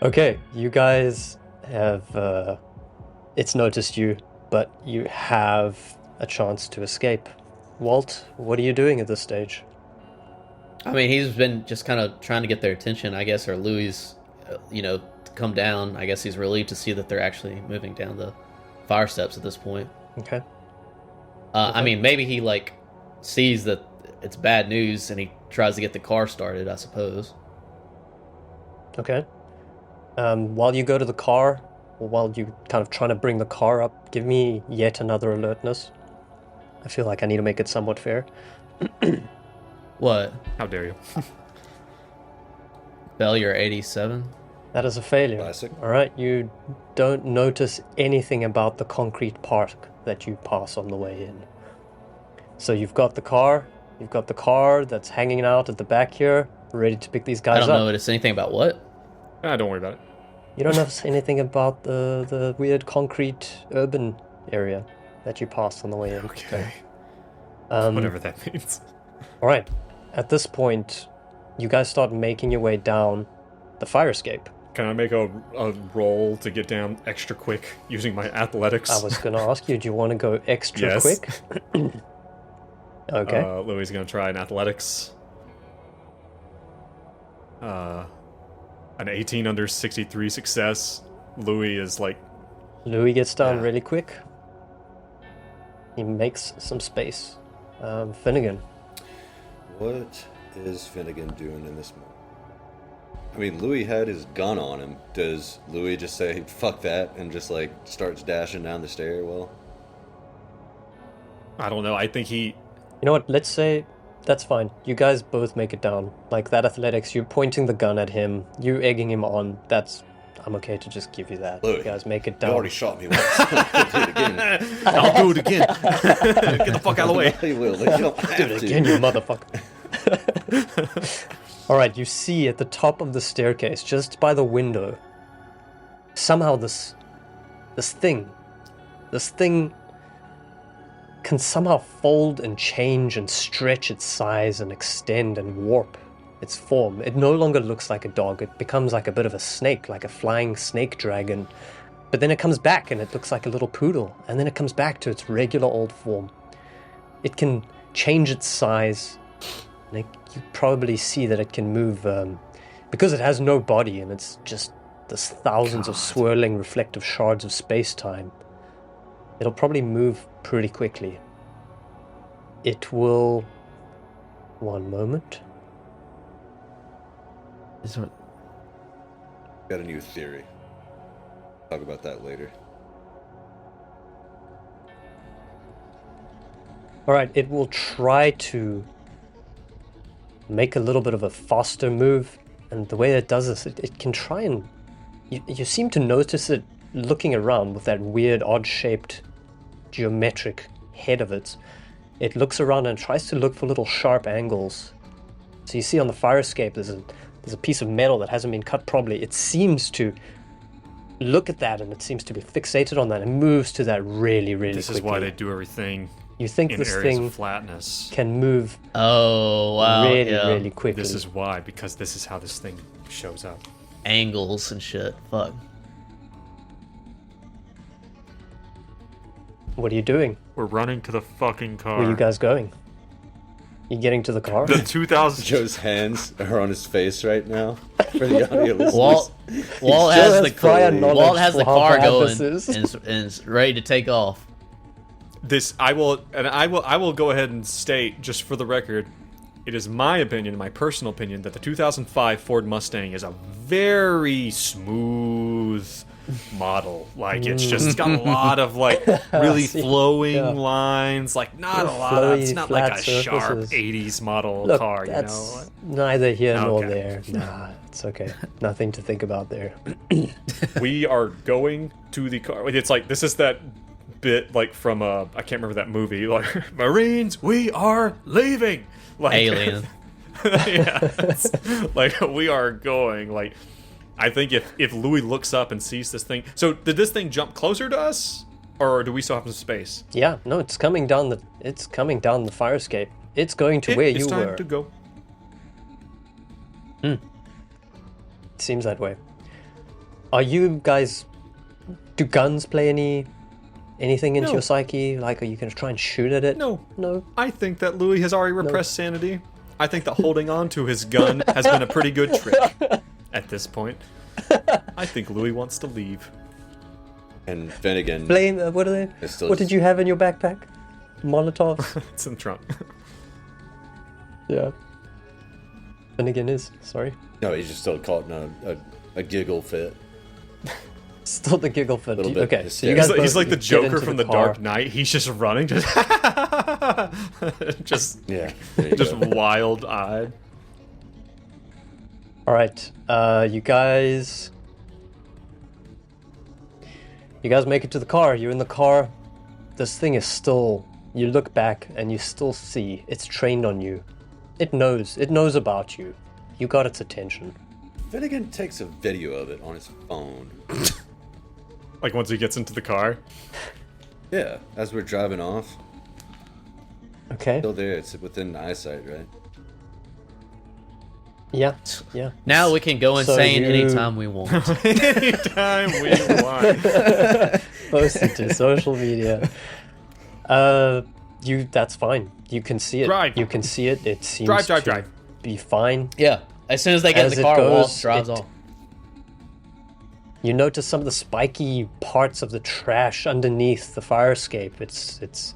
Okay, you guys have, it's noticed you, but you have a chance to escape. Walt, what are you doing at this stage? I mean, he's been just kind of trying to get their attention, I guess, or Louis, to come down. I guess he's relieved to see that they're actually moving down the fire steps at this point. Okay. I mean, maybe he, sees that it's bad news and he tries to get the car started, I suppose. Okay. While you go to the car, or while you kind of trying to bring the car up, give me yet another alertness. I feel like I need to make it somewhat fair. What? How dare you? Failure 87? That is a failure. Classic. All right, you don't notice anything about the concrete park that you pass on the way in. So you've got the car that's hanging out at the back here, ready to pick these guys up. I don't notice anything about what? Don't worry about it. You don't notice anything about the weird concrete urban area that you passed on the way in. Okay. Um, Whatever that means. All right. At this point, you guys start making your way down the fire escape. Can I make a roll to get down extra quick using my athletics? I was going to ask you, do you want to go extra Yes. quick? Okay. Louis is going to try an athletics. An 18 under 63 success. Louis is like... Louis gets down Yeah. really quick. He makes some space. Finnigan. What is Finnegan doing in this moment? I mean, Louis had his gun on him. Does Louis just say, fuck that, and just, starts dashing down the stairwell? I don't know. I think he... You know what? Let's say that's fine. You guys both make it down. Like that athletics, you're pointing the gun at him, you egging him on. I'm okay to just give you that. Louis, you guys make it You down. already shot me once. I'll do it again. I'll do it again. Get the fuck out of the way. He will. You don't have Do it to. again, you motherfucker. Alright, you see at the top of the staircase, just by the window, somehow this thing can somehow fold and change and stretch its size and extend and warp its form. It no longer looks like a dog, it becomes like a bit of a snake, like a flying snake dragon. But then it comes back and it looks like a little poodle, and then it comes back to its regular old form. It can change its size. You probably see that it can move, because it has no body and it's just this thousands of swirling reflective shards of space-time. It'll probably move pretty quickly. It will... One moment. This one. Got a new theory. Talk about that later. Alright, it will try to make a little bit of a faster move, and the way it does this, it can try and... You seem to notice it looking around with that weird, odd-shaped, geometric head of it. It looks around and tries to look for little sharp angles. So you see on the fire escape, there's a piece of metal that hasn't been cut properly. It seems to look at that, and it seems to be fixated on that, and moves to that really, really This quickly. is why they do everything You think in this areas thing of flatness. can move Oh, wow. really, yeah. really quickly. This is why, because this is how this thing shows up. Angles and shit. Fuck. What are you doing? We're running to the fucking car. Where are you guys going? You getting to the car? The 2000... Joe's hands are on his face right now. For the audio listeners. Walt Still has the prior knowledge Walt has the for how car bad going this is. and is ready to take off. I will go ahead and state, just for the record, it is my opinion, my personal opinion, that the 2005 Ford Mustang is a very smooth model. Like, it's got a lot of, really See, flowing yeah. lines. Not a lot Flowy, of... It's not like flat a sharp surfaces. 80s model Look, car, you that's know? neither here nor Okay. there. Nah, it's okay. Nothing to think about there. We are going to the car. It's this is that bit, from, I can't remember that movie, Marines, we are leaving! Alien. Yeah, we are going, I think if Louis looks up and sees this thing... So, did this thing jump closer to us? Or do we still have some space? Yeah, no, it's coming down the fire escape. It's going to where you It's time were. to go. Seems that way. Are you guys? Do guns play anything into No. your psyche? Like, are you going to try and shoot at it? No. No. I think that Louis has already repressed sanity. I think that holding on to his gun has been a pretty good trick at this point. I think Louis wants to leave. And Finnegan. Blame. What are they? It's still What just- did you have in your backpack? Molotovs. It's in the trunk. Yeah. Finnegan is sorry. No, he's just still caught in a giggle fit. Still the giggle fit. Little bit Okay, so you hysterical. guys He's both like the get Joker into from the car. Dark Knight. He's just running, just Yeah. There you just go. wild-eyed. All right, you guys make it to the car. You're in the car. This thing is still. You look back and you still see it's trained on you. It knows about you. You got its attention. Finnegan takes a video of it on his phone. Like once he gets into the car. Yeah, as we're driving off. Okay. Still there, it's within eyesight, right? Yeah. Now we can go So insane you- anytime we want. Anytime we want. Post it to social media. That's fine. You can see it. Drive. You can see it. It seems Drive. to be fine. Yeah. As soon as they get As in it the car, Walt goes, drives it- off. You notice some of the spiky parts of the trash underneath the fire escape. It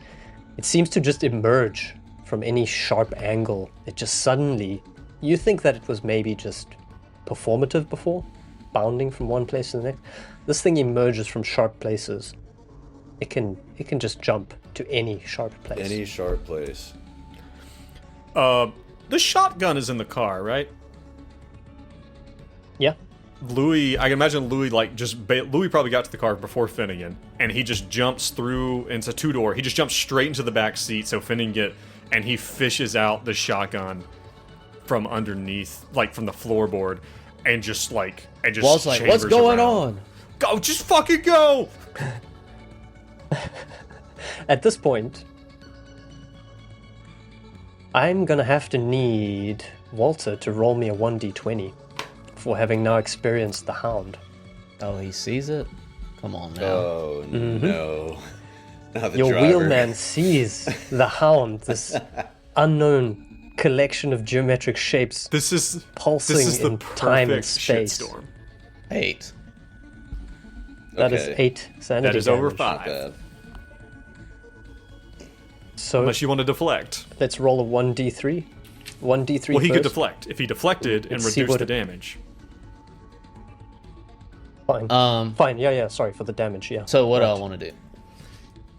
seems to just emerge from any sharp angle. It just suddenly. You think that it was maybe just performative before, bounding from one place to the next. This thing emerges from sharp places. It can just jump to any sharp place. Any sharp place. The shotgun is in the car, right? Yeah. Louis, I can imagine Louis Louis probably got to the car before Finnegan, and he just jumps through. And it's a 2-door. He just jumps straight into the back seat, so Finnegan and he fishes out the shotgun from underneath, like from the floorboard, and just Walt's like, "What's chambers going around. on?" Go, just fucking go! At this point, I'm gonna have to need Walter to roll me a 1d20 for having now experienced the Hound. Oh, he sees it? Come on now. Oh no. Not the Your driver. wheelman sees the Hound, this unknown collection of geometric shapes This is pulsing the in time and perfect space. shitstorm. 8. That is Okay. 8 sanity That is over damage. 5. Not bad. So Unless you want to deflect. let's roll a 1d3. 1d3 Well, he could first. deflect. If he deflected and Let's see reduced what the it- damage. Fine. Fine, yeah, sorry for the damage, yeah. So what do I Right. want to do?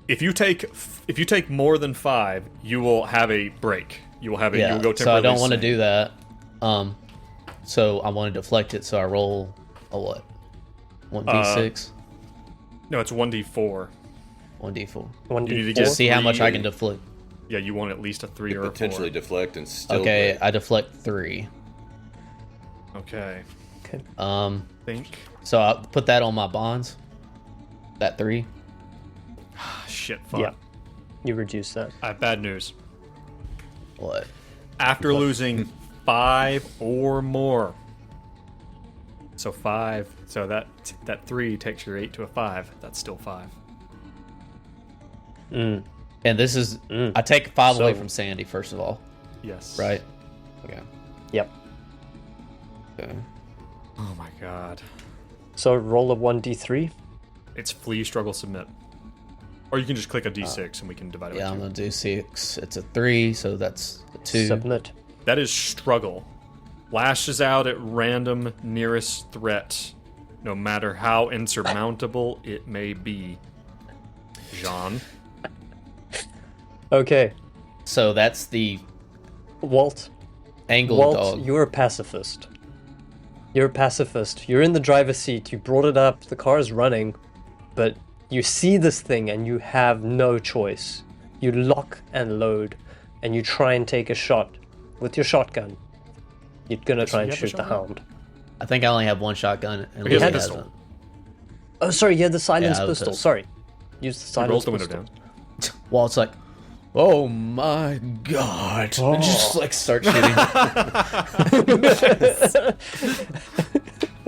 If you take more than 5, you will have a break. You will have a you Yeah, will go so I temporarily don't want to insane. do that. So I want to deflect it, so I roll a what? 1d6? No, it's 1d4. 1d4. You need to 1d4. get To see how much I 3. can deflect. Yeah, you want at least a 3 or a 4. Potentially deflect and still. Okay, break. I deflect 3. Okay. Okay. Think. So I put that on my bonds. That 3. Shit, fuck. Yeah. You reduce that. I have bad news. What? After losing 5 or more. So 5. So that 3 takes your 8 to a 5. That's still 5. And this is I take 5 away So- from Sandy first of all, Yes. right? Okay. Yep. Okay. Oh my god. So roll a 1d3. It's flee, struggle, submit. Or you can just click a d6 and we can divide it Yeah, by I'm 2. gonna do 6. It's a 3, so that's a 2. Submit. That is struggle. Lashes out at random nearest threat, no matter how insurmountable it may be. Jean. Okay. So that's the Walt, angle Walt, dog. you're a pacifist. You're a pacifist. You're in the driver's seat. You brought it up. The car is running, but you see this thing and you have no choice. You lock and load, and you try and take a shot with your shotgun. You're gonna try you and have a shoot the shotgun? Hound. I think I only have one shotgun. And He has a Lucy pistol. hasn't. Oh, sorry. Yeah, the silence Yeah, I was pistol. pissed. Sorry. Use the He silence rolls the window pistol. down. Walt's like, "Oh my god!" And just like start shooting.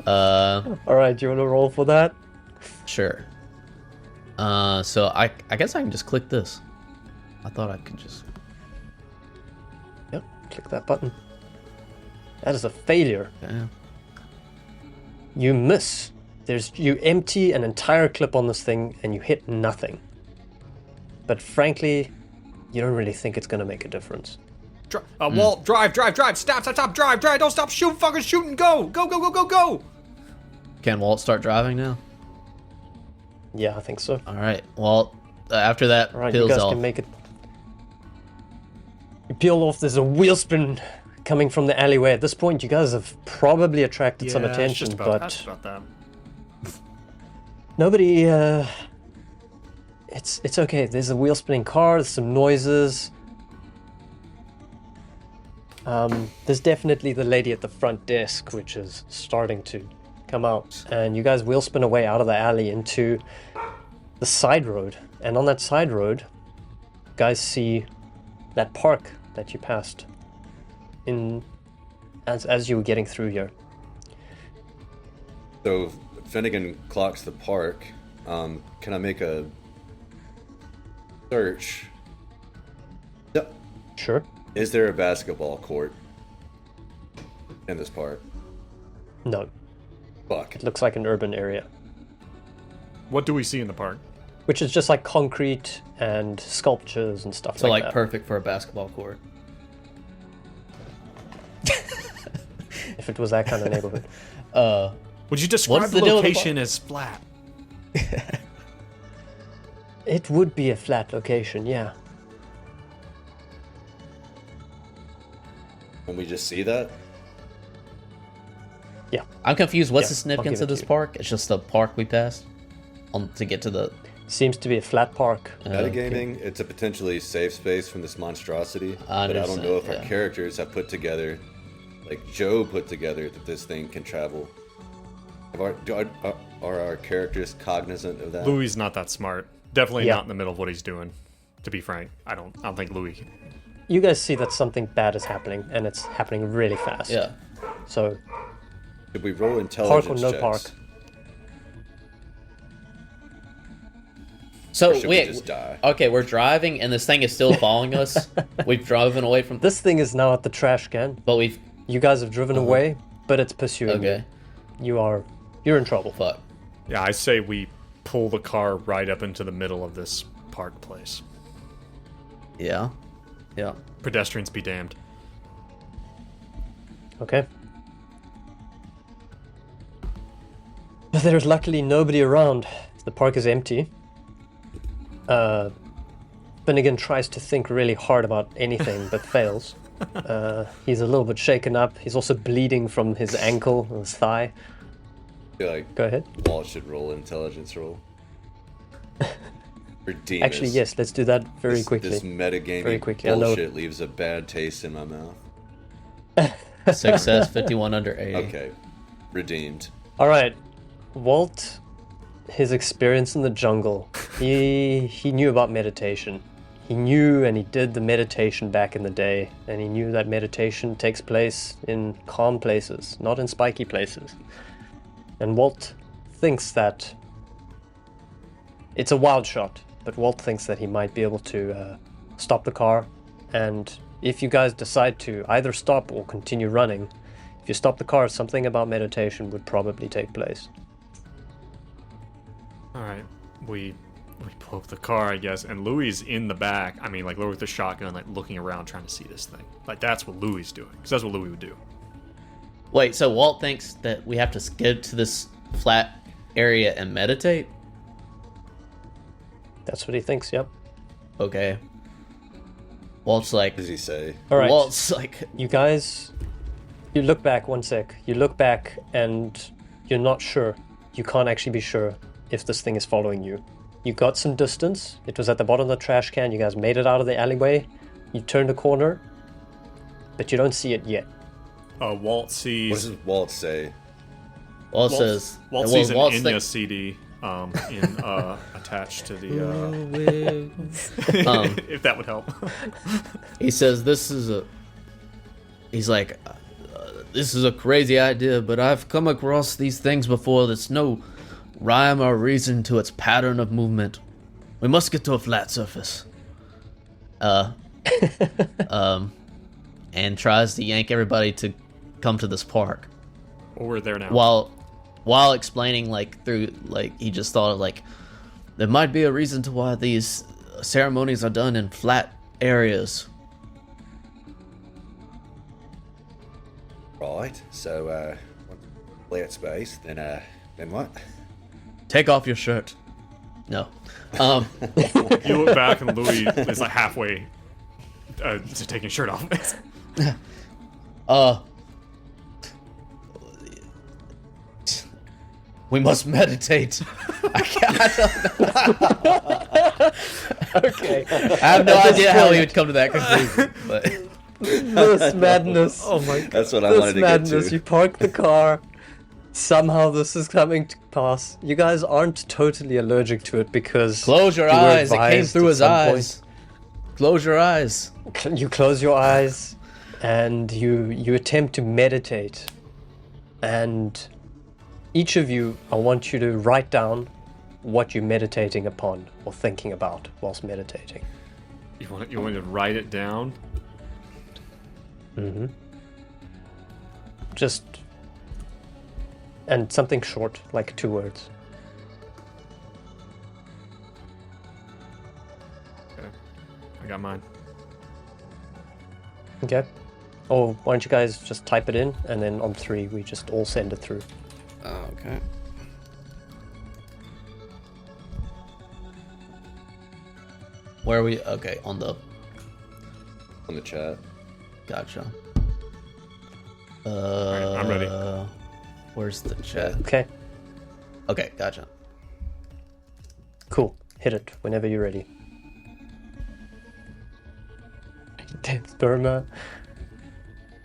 Alright, you want to roll for that? Sure. So I guess I can just click this. I thought I could just... Yep, click that button. That is a failure. Yeah. You miss. You empty an entire clip on this thing and you hit nothing. But frankly, you don't really think it's gonna make a difference. Walt, drive, stop, drive, don't stop, shoot, fuckers, shoot and go! Go! Can Walt start driving now? Yeah, I think so. All right. Walt, after that, Alright, you peels guys off. can make it. You peel off, there's a wheel spin coming from the alleyway. At this point, you guys have probably attracted some attention, but about that. nobody, it's okay. There's a wheel spinning car, there's some noises. There's definitely the lady at the front desk, which is starting to come out. And you guys wheel spin away out of the alley into the side road. And on that side road, you guys see that park that you passed in as you were getting through here. So Finnigan clocks the park. Can I make a search? Yep. Sure. Is there a basketball court in this park? No, Fuck. it looks like an urban area, What do we see in the park? which is just like concrete and sculptures and stuff So like like that. perfect for a basketball court. If it was that kind of neighborhood. Would you describe What's the the deal with the location as flat? It would be a flat location, yeah. Can we just see that? Yeah. I'm confused. What's Yeah, the I'll significance give of it this to you. park? It's just the park we passed on to get to the. Seems to be a flat park. Metagaming, it's a potentially safe space from this monstrosity, I but I don't know if understand, our yeah. characters have put together, like Joe put together, that this thing can travel. Are our characters cognizant of that? Louis not that smart. Definitely Yeah. not in the middle of what he's doing. To be frank, I don't think Louis. You guys see that something bad is happening, and it's happening really fast. Yeah. So, Should we roll park intelligence or no checks? park? So Or should we wait. just die? Okay, we're driving and this thing is still following us. We've driven away from. This thing is now at the trash can. But we've. You guys have driven away, but it's pursuing Okay. you. You're in trouble. Fuck. Yeah, I say we pull the car right up into the middle of this park place. Yeah. Yeah. Pedestrians be damned. Okay. But there's luckily nobody around. The park is empty. Finnigan tries to think really hard about anything, but fails. He's a little bit shaken up. He's also bleeding from his ankle and his thigh. I feel like Go ahead. Walt should roll an intelligence roll. For Demas. Actually, yes, let's do that very quickly. This metagaming Very quickly, I know. bullshit leaves a bad taste in my mouth. Success 51 under 80. Okay. Redeemed. All right, Walt, his experience in the jungle, he knew about meditation. He knew and he did the meditation back in the day, and he knew that meditation takes place in calm places, not in spiky places. And Walt thinks that it's a wild shot, but Walt thinks that he might be able to stop the car, and if you guys decide to either stop or continue running, if you stop the car, something about meditation would probably take place. All right, we pull up the car, I guess, and Louis in the back. I mean, like with the shotgun, like looking around, trying to see this thing. Like that's what Louis doing, because that's what Louis would do. Wait, so Walt thinks that we have to get to this flat area and meditate? That's what he thinks, yep. Okay. Walt's like. What does he say? All right, Walt's like. you guys, you look back, one sec. You look back and you're not sure. You can't actually be sure if this thing is following you. You got some distance. It was at the bottom of the trash can. You guys made it out of the alleyway. You turned a corner, but you don't see it yet. Walt sees. What does Walt say? Walt says. Walt well, sees an Walt's Enya CD attached to the. If that would help. He says this is a. He's like, this is a crazy idea, but I've come across these things before. There's no rhyme or reason to its pattern of movement. We must get to a flat surface. And tries to yank everybody to come to this park. Well, we're there now. While explaining, like, through, like, he just thought of, like, there might be a reason to why these ceremonies are done in flat areas. Right. So, flat space. Then what? Take off your shirt. No. You look back and Louis is like halfway to taking his shirt off. We must meditate. Okay. I have no idea how he would come to that conclusion, but This madness. Oh my god. That's what I This wanted to madness. get to. You park the car. Somehow this is coming to pass. You guys aren't totally allergic to it because close your you were eyes. It came advised through at his some eyes. Close your eyes. point. You close your eyes and you attempt to meditate. And each of you, I want you to write down what you're meditating upon or thinking about whilst meditating. You want to write it down? Mm-hmm. Just... And something short, like 2 words. Okay. I got mine. Okay. Or why don't you guys just type it in, and then on 3 we just all send it through. Okay. Where are we? Okay, on the... On the chat. Gotcha. Alright, I'm ready. Where's the chat? Okay, Okay, gotcha. cool. Hit it whenever you're ready. Death Burma.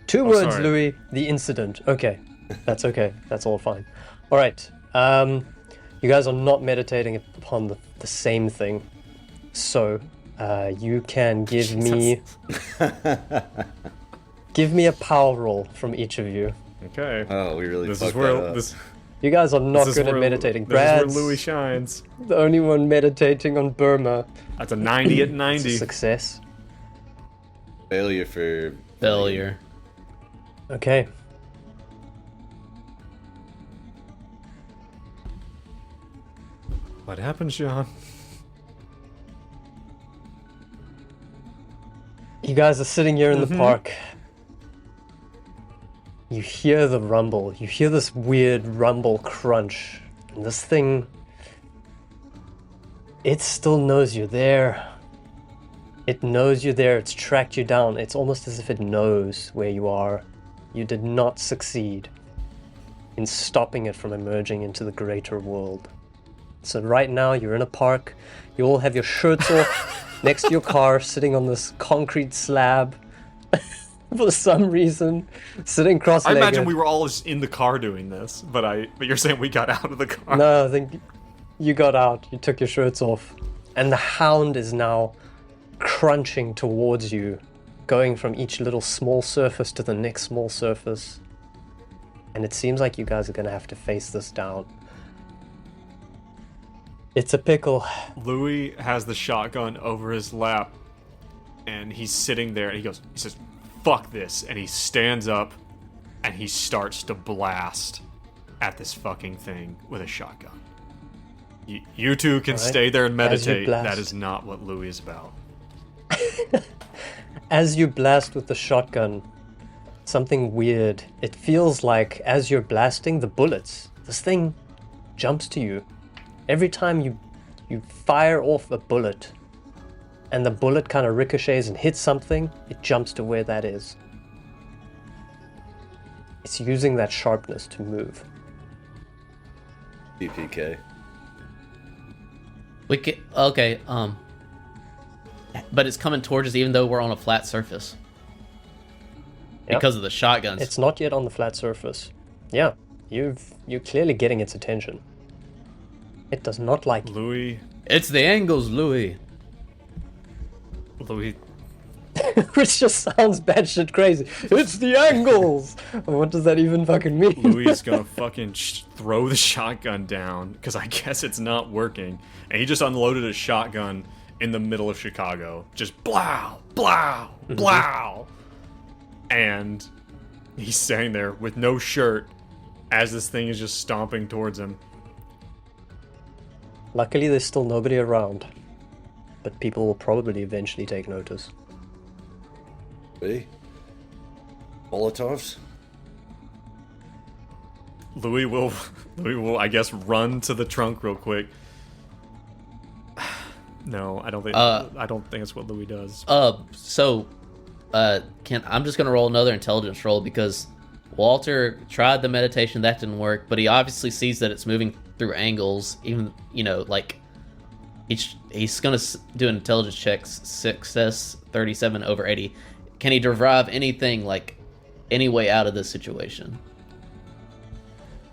2 words, sorry. Louis. The incident. Okay. That's okay. That's all fine. Alright. You guys are not meditating upon the same thing. So, you can give me... Give me a power roll from each of you. Okay. Oh, we really This is fucked where that up. this You guys are not is good at where- meditating. This is where Brad's Louis shines. the only one meditating on Burma. That's a 90 at It's a 90. success. Failure for... Failure. Okay. What happened, Sean? You guys are sitting here in the park. You hear the rumble. You hear this weird rumble crunch. And this thing... It still knows you're there. It knows you're there. It's tracked you down. It's almost as if it knows where you are. You did not succeed in stopping it from emerging into the greater world. So right now you're in a park. You all have your shirts off next to your car, sitting on this concrete slab. For some reason, sitting I cross-legged. imagine we were all just in the car doing this, but you're saying we got out of the car. No, I think you got out. You took your shirts off. And the hound is now crunching towards you, going from each little small surface to the next small surface. And it seems like you guys are going to have to face this down. It's a pickle. Louis has the shotgun over his lap, and he's sitting there, and he says, "Fuck this," and he stands up, and he starts to blast at this fucking thing with a shotgun. You two can All right. stay there and As you meditate. blast. That is not what Louis is about. As you blast with the shotgun, something weird. It feels like as you're blasting the bullets, this thing jumps to you. Every time you fire off a bullet, and the bullet kind of ricochets and hits something, it jumps to where that is. It's using that sharpness to move. BPK. Okay, but it's coming towards us even though we're on a flat surface. Yep. Because of the shotguns. It's not yet on the flat surface. Yeah, you're clearly getting its attention. It does not like you. Louis It's the angles, Louis. Which just sounds batshit crazy. It's the angles! What does that even fucking mean? Louis is gonna fucking throw the shotgun down, because I guess it's not working. And he just unloaded a shotgun in the middle of Chicago. Just blow, blow, blow. And he's standing there with no shirt as this thing is just stomping towards him. Luckily, there's still nobody around. But people will probably eventually take notice. Hey, Molotovs? Louis will, I guess, run to the trunk real quick. No, I don't think that's what Louis does. I'm just gonna roll another intelligence roll because Walter tried the meditation, that didn't work, but he obviously sees that it's moving through angles. Even he's gonna do an intelligence check, success 37 over 80. Can he derive anything, like any way out of this situation?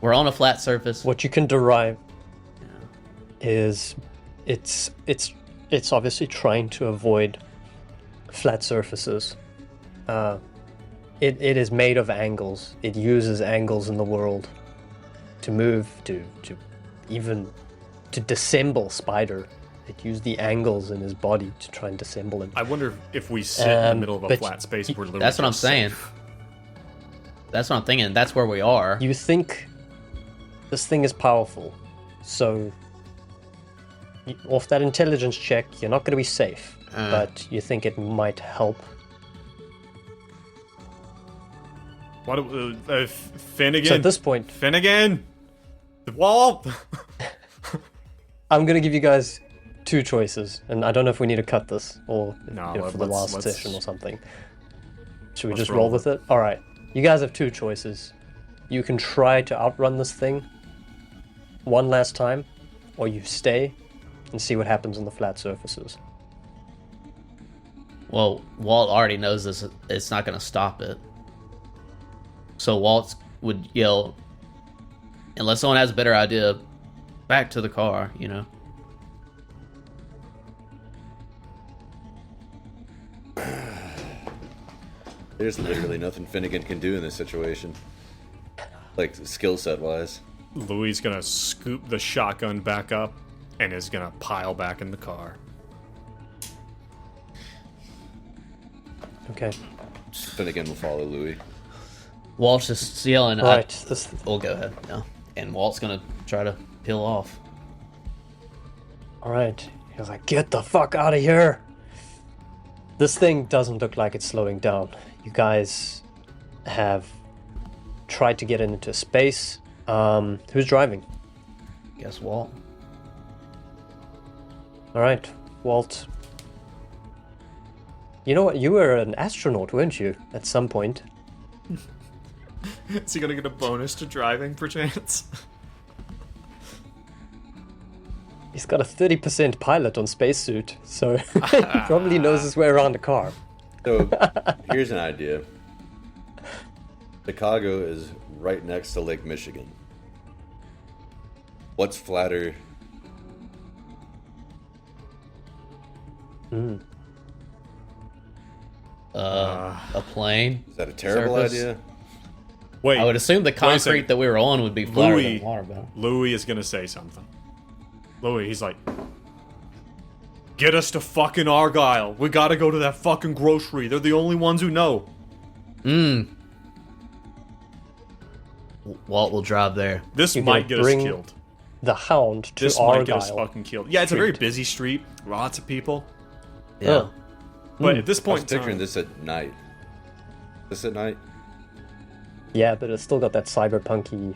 We're on a flat surface. What you can derive is it's obviously trying to avoid flat surfaces. It is made of angles. It uses angles in the world to move, to even to dissemble Spider. It used the angles in his body to try and dissemble him. I wonder if we sit in the middle of a flat space where Louis that's what I'm is saying. safe. That's what I'm thinking. That's where we are. You think this thing is powerful, so off that intelligence check, you're not going to be safe, but you think it might help. What? Finnigan? So at this point, Finnigan, Walt. I'm going to give you guys two choices, and I don't know if we need to cut this or for the last session or something. Should we just roll with it? All right. You guys have two choices. You can try to outrun this thing one last time, or you stay and see what happens on the flat surfaces. Well, Walt already knows this. It's not going to stop it. So Walt would yell, unless someone has a better idea, back to the car, There's literally nothing Finnigan can do in this situation. Like, skill set wise. Louis is gonna scoop the shotgun back up and is gonna pile back in the car. Okay. Finnigan will follow Louis. Walt's just yelling. Right. We'll go ahead. No. And Walt's going to try to peel off. All right. He was like, get the fuck out of here. This thing doesn't look like it's slowing down. You guys have tried to get into space. Who's driving? Guess Walt. All right, Walt. You know what? You were an astronaut, weren't you, at some point? Is he gonna get a bonus to driving, perchance? He's got a 30% pilot on spacesuit, so he probably knows his way around a car. So, here's an idea. Chicago is right next to Lake Michigan. What's flatter? A plane. Is that a terrible Surface? idea? Wait, I would assume the a concrete second. that we were on would be flatter Louis, than water, but Louis is gonna say something. Louis, he's like, get us to fucking Argyle. We gotta go to that fucking grocery. They're the only ones who know. Walt will drive there. This You might can get us bring killed. The Hound to This Argyle. might get us fucking killed. Yeah, it's a very Street. busy street. Lots of people. Yeah. Oh. But at this I was point in picturing time, this at night. This at night? Yeah, but it's still got that cyberpunky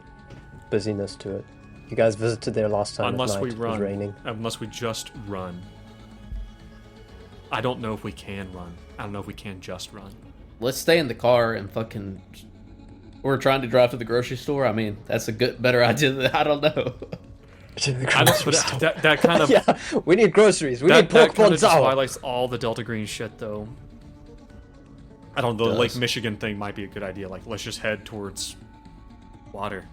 busyness to it. You guys visited there last time unless at night. we It was run, raining. unless we just run. I don't know if we can run. I don't know if we can just run. Let's stay in the car and fucking... We're trying to drive to the grocery store. I mean, that's a better idea than... I don't know. To the I don't, grocery but store. that kind of Yeah, we need groceries. We need that pork kind of just ponzao. highlights all the Delta Green shit, though. I don't know. The Does. Lake Michigan thing might be a good idea. Like, let's just head towards water.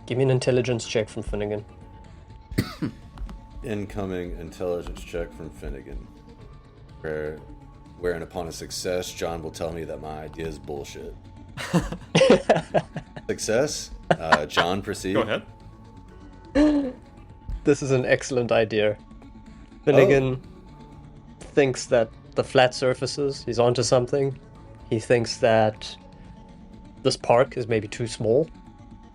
Give me an intelligence check from Finnigan. Incoming intelligence check from Finnigan. Where wherein upon a success, John will tell me that my idea is bullshit. Success? John, proceed. Go ahead. This is an excellent idea. Finnigan thinks that the flat surfaces, he's onto something. He thinks that this park is maybe too small.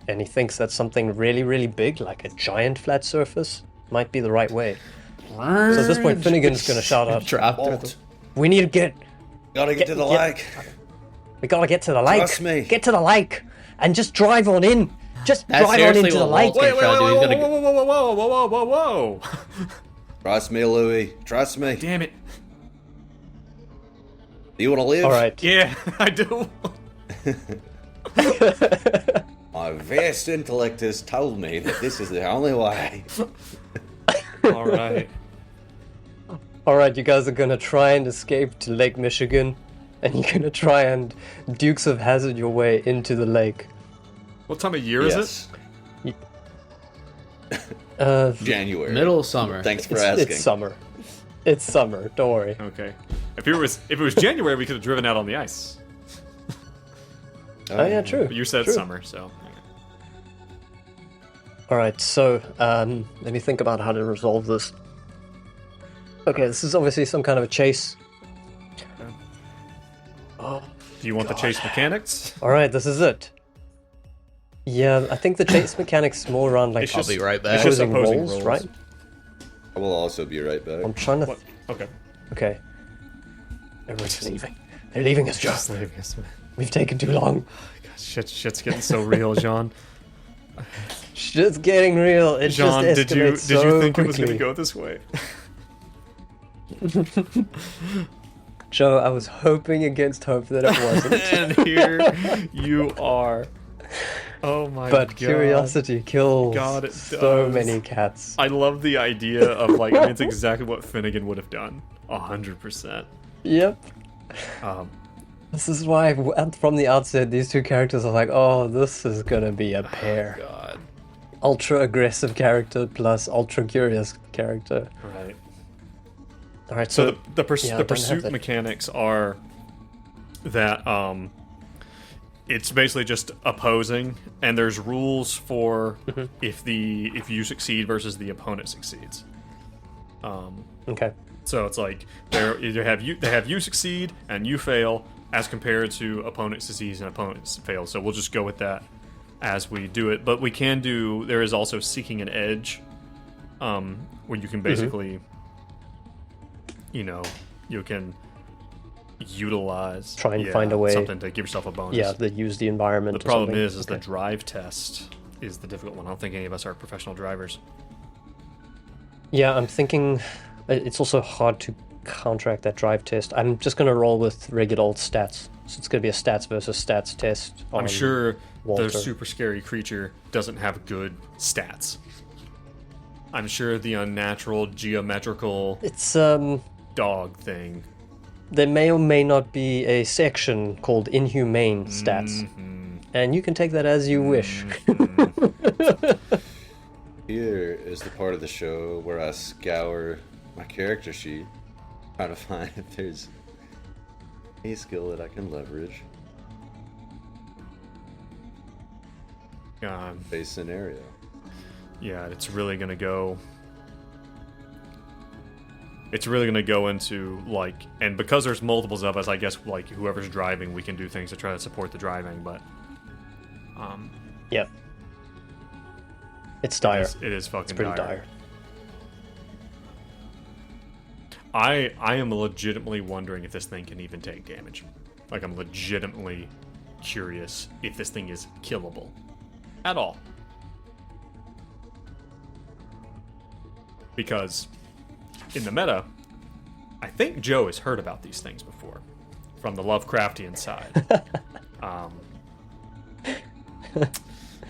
And he thinks that something really, really big, like a giant flat surface, might be the right way. So at this point, Finnegan's going to shout out, Drop through Walt, we need to get... gotta get to the lake. We gotta get to the lake. Trust me. Get to the lake. And just drive on in. Just That's drive on seriously into the what lake. Walt's gonna Wait, try to do. He's whoa, gonna whoa, whoa, whoa, whoa, whoa, whoa, whoa. Trust me, Louie. Trust me. Damn it. Do you want to live? All right. Yeah, I do. My vast intellect has told me that this is the only way. All right. All right, you guys are gonna try and escape to Lake Michigan. And you're gonna try and Dukes of Hazzard your way into the lake. What time of year is it? Yes. January. middle of summer. Thanks for asking. It's summer. It's summer. Don't worry. Okay. If it was January, we could have driven out on the ice. Oh yeah, true. But you said True. summer, so. All right, so let me think about how to resolve this. Okay, this is obviously some kind of a chase. Do you want the chase mechanics? All right, this is it. Yeah, I think the chase mechanics more around like It's I'll just- be right it's back. just opposing opposing rolls, rolls. right? I will also be right back. I'm trying to. What? Okay. Okay. Everyone's leaving. They're leaving us, John. Just leave us. We've taken too long. Shit's getting so real, John. Shit's getting real. It John, just did escalates you so think it was quickly. going to go this way? Joe, I was hoping against hope that it wasn't. And here you are. Oh my god. But curiosity kills God, it so does. many cats. I love the idea of like, I mean, it's exactly what Finnegan would have done. 100%. Yep. Um, This is why from the outset these two characters are like, oh, this is gonna be a pair. God. Ultra aggressive character plus ultra curious character. Right. Alright, So so the yeah, I don't have pursuit that. mechanics are that it's basically just opposing, and there's rules for if you succeed versus the opponent succeeds. Okay. So it's like they have you succeed and you fail as compared to opponent succeeds and opponent fails. So we'll just go with that as we do it. But we can do. There is also seeking an edge, where you can basically, you can utilize Try and find a way- something to give yourself a bonus. Yeah, they use the environment. The or problem something. is the Okay. drive test is the difficult one. I don't think any of us are professional drivers. Yeah, I'm thinking it's also hard to counteract that drive test. I'm just gonna roll with regular old stats. So it's gonna be a stats versus stats test. I'm on sure Walter. the super scary creature doesn't have good stats. I'm sure the unnatural geometrical It's dog thing. there may or may not be a section called inhumane stats. And you can take that as you wish. Here is the part of the show where I scour my character sheet, trying to find if there's any skill that I can leverage. Base scenario. Yeah, it's really gonna go. It's really gonna go into like, and because there's multiples of us, I guess like whoever's driving, we can do things to try to support the driving. But Yep. It's dire. it is fucking It's pretty dire. I am legitimately wondering if this thing can even take damage. Like, I'm legitimately curious if this thing is killable at all. Because in the meta, I think Joe has heard about these things before from the Lovecraftian side.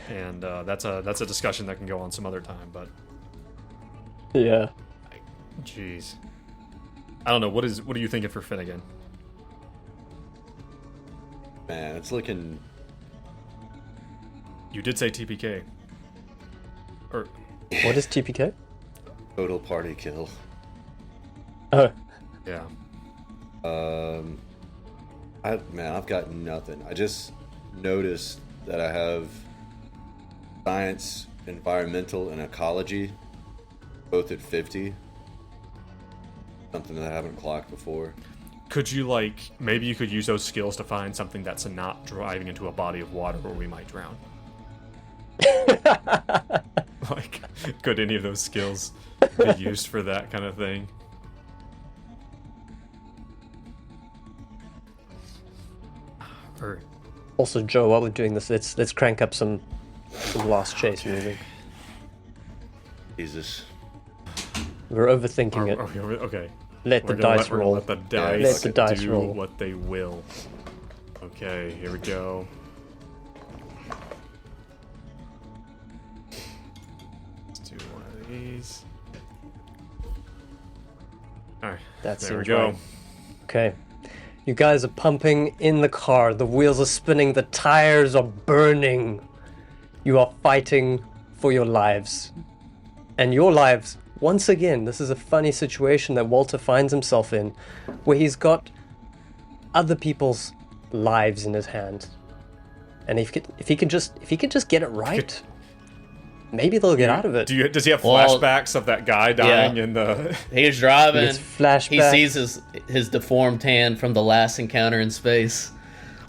And that's a discussion that can go on some other time, but Yeah. jeez. I don't know, what are you thinking for Finnegan? Man, it's looking. You did say TPK. Or What is TPK? Total party kill. Oh, yeah. I've got nothing. I just noticed that I have science, environmental, and ecology both at 50. Something that I haven't clocked before. Could you, maybe you could use those skills to find something that's not driving into a body of water where we might drown? Could any of those skills be used for that kind of thing? Or... Also, Joe, while we're doing this, let's crank up some Last Chase music. Jesus. We're overthinking it. Okay. Let the dice roll. Let the dice do roll. what they will. Okay, here we go. Let's do one of these. Alright, there we seems go. right. Okay. You guys are pumping in the car. The wheels are spinning. The tires are burning. You are fighting for your lives. And your lives, once again, this is a funny situation that Walter finds himself in, where he's got other people's lives in his hand. And if he can just get it right, maybe they'll get out of it. Does he have flashbacks of that guy dying in the... He's driving. He gets he sees his deformed hand from the last encounter in space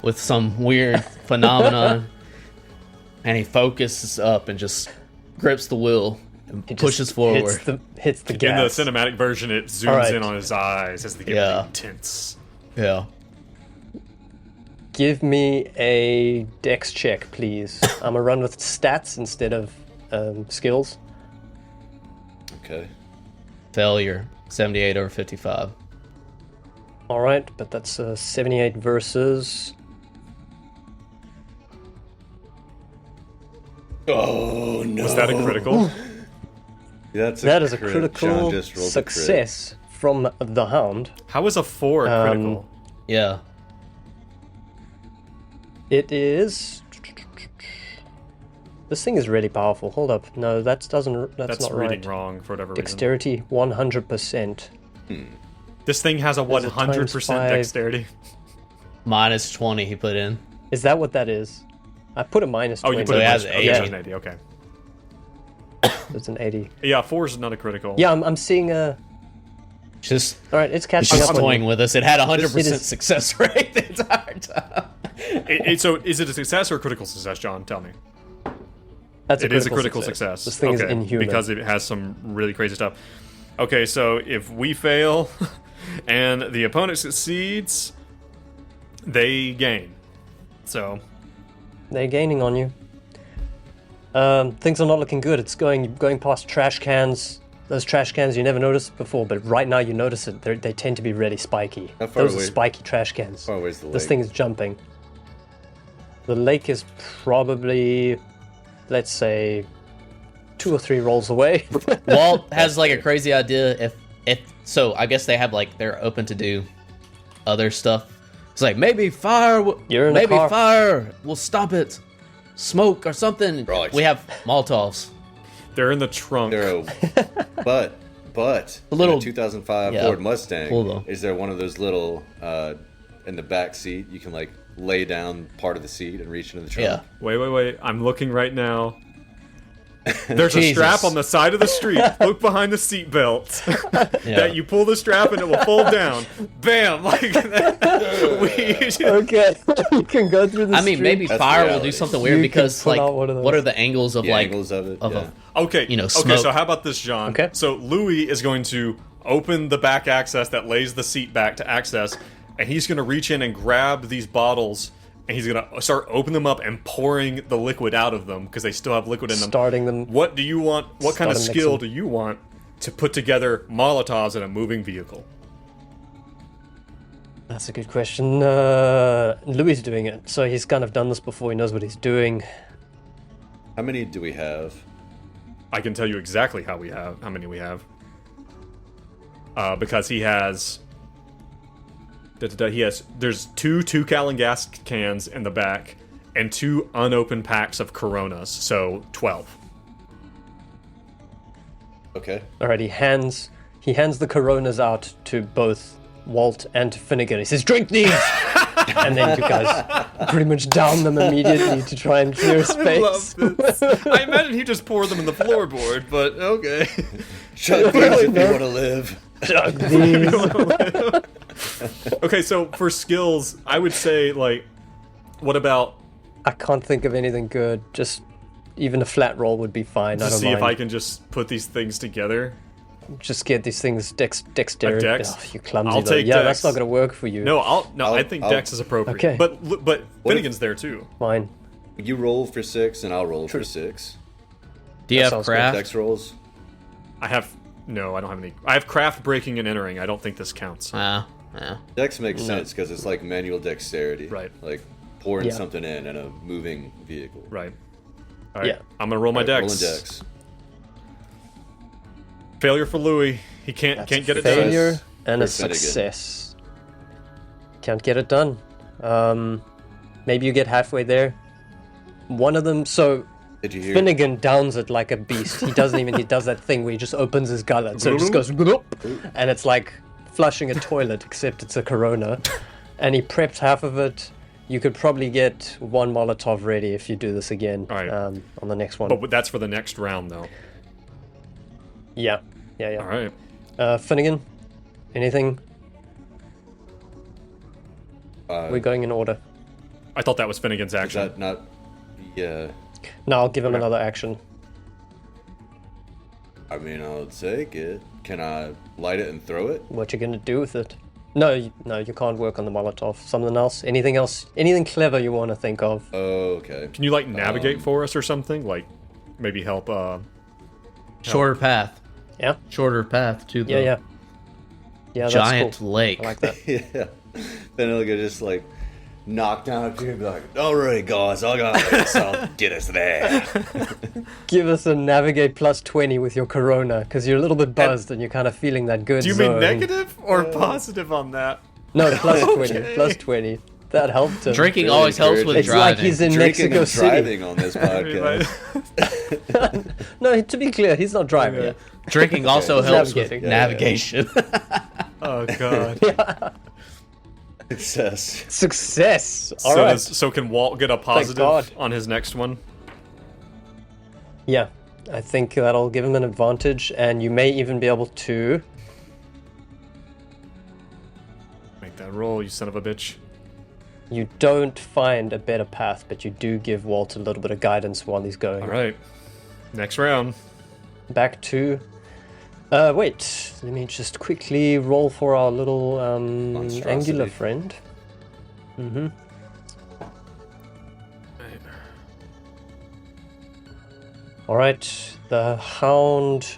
with some weird phenomenon. And he focuses up and just grips the wheel and pushes forward. Hits the gas. In the cinematic version, it zooms in on his eyes as they get intense. Yeah. Give me a dex check, please. I'm gonna run with stats instead of skills. Okay. Failure. 78 over 55. All right, but that's 78 versus... Oh, no. Was that a critical? That is a critical success from the Hound. How is a 4 a critical? Yeah. It is... This thing is really powerful. Hold up. No, that's not reading right. wrong for whatever Dexterity, 100%. This thing has a 100% dexterity. Minus 20 he put in. Is that what that is? I put a minus 20. Oh, you put it as as 80. an 80. Okay, okay. It's an 80. Yeah, 4 is not a critical. Yeah, I'm seeing a... Just... All right, it's catching Just up on toying you. with us. It had 100% success rate the entire time. So, is it a success or a critical success, John? Tell me. It is a critical success. This thing is inhuman. Because it has some really crazy stuff. Okay, so if we fail and the opponent succeeds, they gain. So... They're gaining on you. Things are not looking good. It's going past trash cans. Those trash cans you never noticed before, but right now you notice it. They tend to be really spiky. How far Those away? are spiky trash cans. How far away is the This lake? thing is jumping. The lake is probably, let's say, 2 or 3 rolls away. Walt has like a crazy idea. If so, I guess they have they're open to do other stuff. It's like maybe fire. Maybe fire will stop it. Smoke or something. Right. We have Molotovs. They're in the trunk. But a little in the 2005 Ford Mustang, cool, is there one of those little in the back seat you can lay down part of the seat and reach into the trunk? Yeah. Wait. I'm looking right now. There's a strap on the side of the street. Look behind the seatbelt. That you pull the strap and it will fold down. Bam! Okay, you can go through the street. Maybe fire will do something weird because what are the angles of angles of it? Okay. Smoke. Okay, so how about this, John? Okay. So Louis is going to open the back access that lays the seat back to access, and he's going to reach in and grab these bottles, and he's going to start opening them up and pouring the liquid out of them because they still have liquid in them. Starting them. What do you want? What kind of skill do you want to put together Molotovs in a moving vehicle? That's a good question. Louis is doing it, so he's kind of done this before. He knows what he's doing. How many do we have? I can tell you exactly how many we have. Because he has... There's 2 gallon gas cans in the back and 2 unopened packs of Coronas, so 12. Okay. Alright, he hands the Coronas out to both Walt and to Finnigan. He says, "Drink these!" And then you guys pretty much down them immediately to try and clear space. I love this. I imagine he just poured them in the floorboard, but okay. Chug these if you want to live. Chug these. Okay, so for skills, I would say, like, what about... I can't think of anything good. Just even a flat roll would be fine. I to don't see mind. if I can just put these things together? Just get these things dexterity. A dex? Oh, you clumsy. I'll though. take Yeah, dex. that's not going to work for you. No, I think I'll- Dex is appropriate. Okay. But What if- Finnegan's there, too. Fine. You roll for 6, and I'll roll for 6. Do you That have sounds good. craft? Dex rolls. No, I don't have any. I have craft, breaking, and entering. I don't think this counts. Yeah. Dex makes sense because it's like manual dexterity. Right. Like pouring Yeah. something in a moving vehicle. Right. All right. Yeah. I'm going to roll my Alright, Dex. rolling Dex. Failure for Louis. He can't That's get a it done. failure and a For Finnigan. success. Can't get it done. Maybe you get halfway there. One of them. So Did you hear? Finnigan downs it like a beast. He does that thing where he just opens his gullet. So it just goes bloop, and it's like flushing a toilet, except it's a Corona. And he prepped half of it. You could probably get one Molotov ready if you do this again. All right. On the next one. But that's for the next round, though. Yeah. All right. Finnigan, anything? Uh, We're going in order. I thought that was Finnegan's is action. that not? Yeah. No, I'll give him Okay. another action. I mean, I'll take it. Can I light it and throw it? What you gonna do with it? No, you can't work on the Molotov. Something else? Anything else? Anything clever you want to think of? Oh, okay. Can you, like, navigate for us or something? Like, maybe help, Shorter path. Yeah, Shorter path to the yeah. That's giant cool. lake. I like that. Yeah. Then it'll get just like knocked down a tree and be like, "Alright, guys, I got this. I'll get us there." Give us a navigate plus 20 with your Corona, because you're a little bit buzzed and you're kind of feeling that good Do you zone. mean negative or positive on that? No, plus 20. Okay. Plus 20. That helped him. Drinking Really always helps with encouraging. It's driving. like he's in Drinking Mexico and City. driving on this I mean, podcast. like- No, to be clear, he's not driving. Yeah. Drinking also He's helps with navigating. navigation. Oh, God. Success. Success. All right. So can Walt get a positive God. on his next one? Yeah, I think that'll give him an advantage, and you may even be able to. Make that roll, you son of a bitch. You don't find a better path, but you do give Walt a little bit of guidance while he's going. All right. Next round. Back to. Wait, let me just quickly roll for our little Monstrosity. angular friend. Mm-hmm. All right, the hound.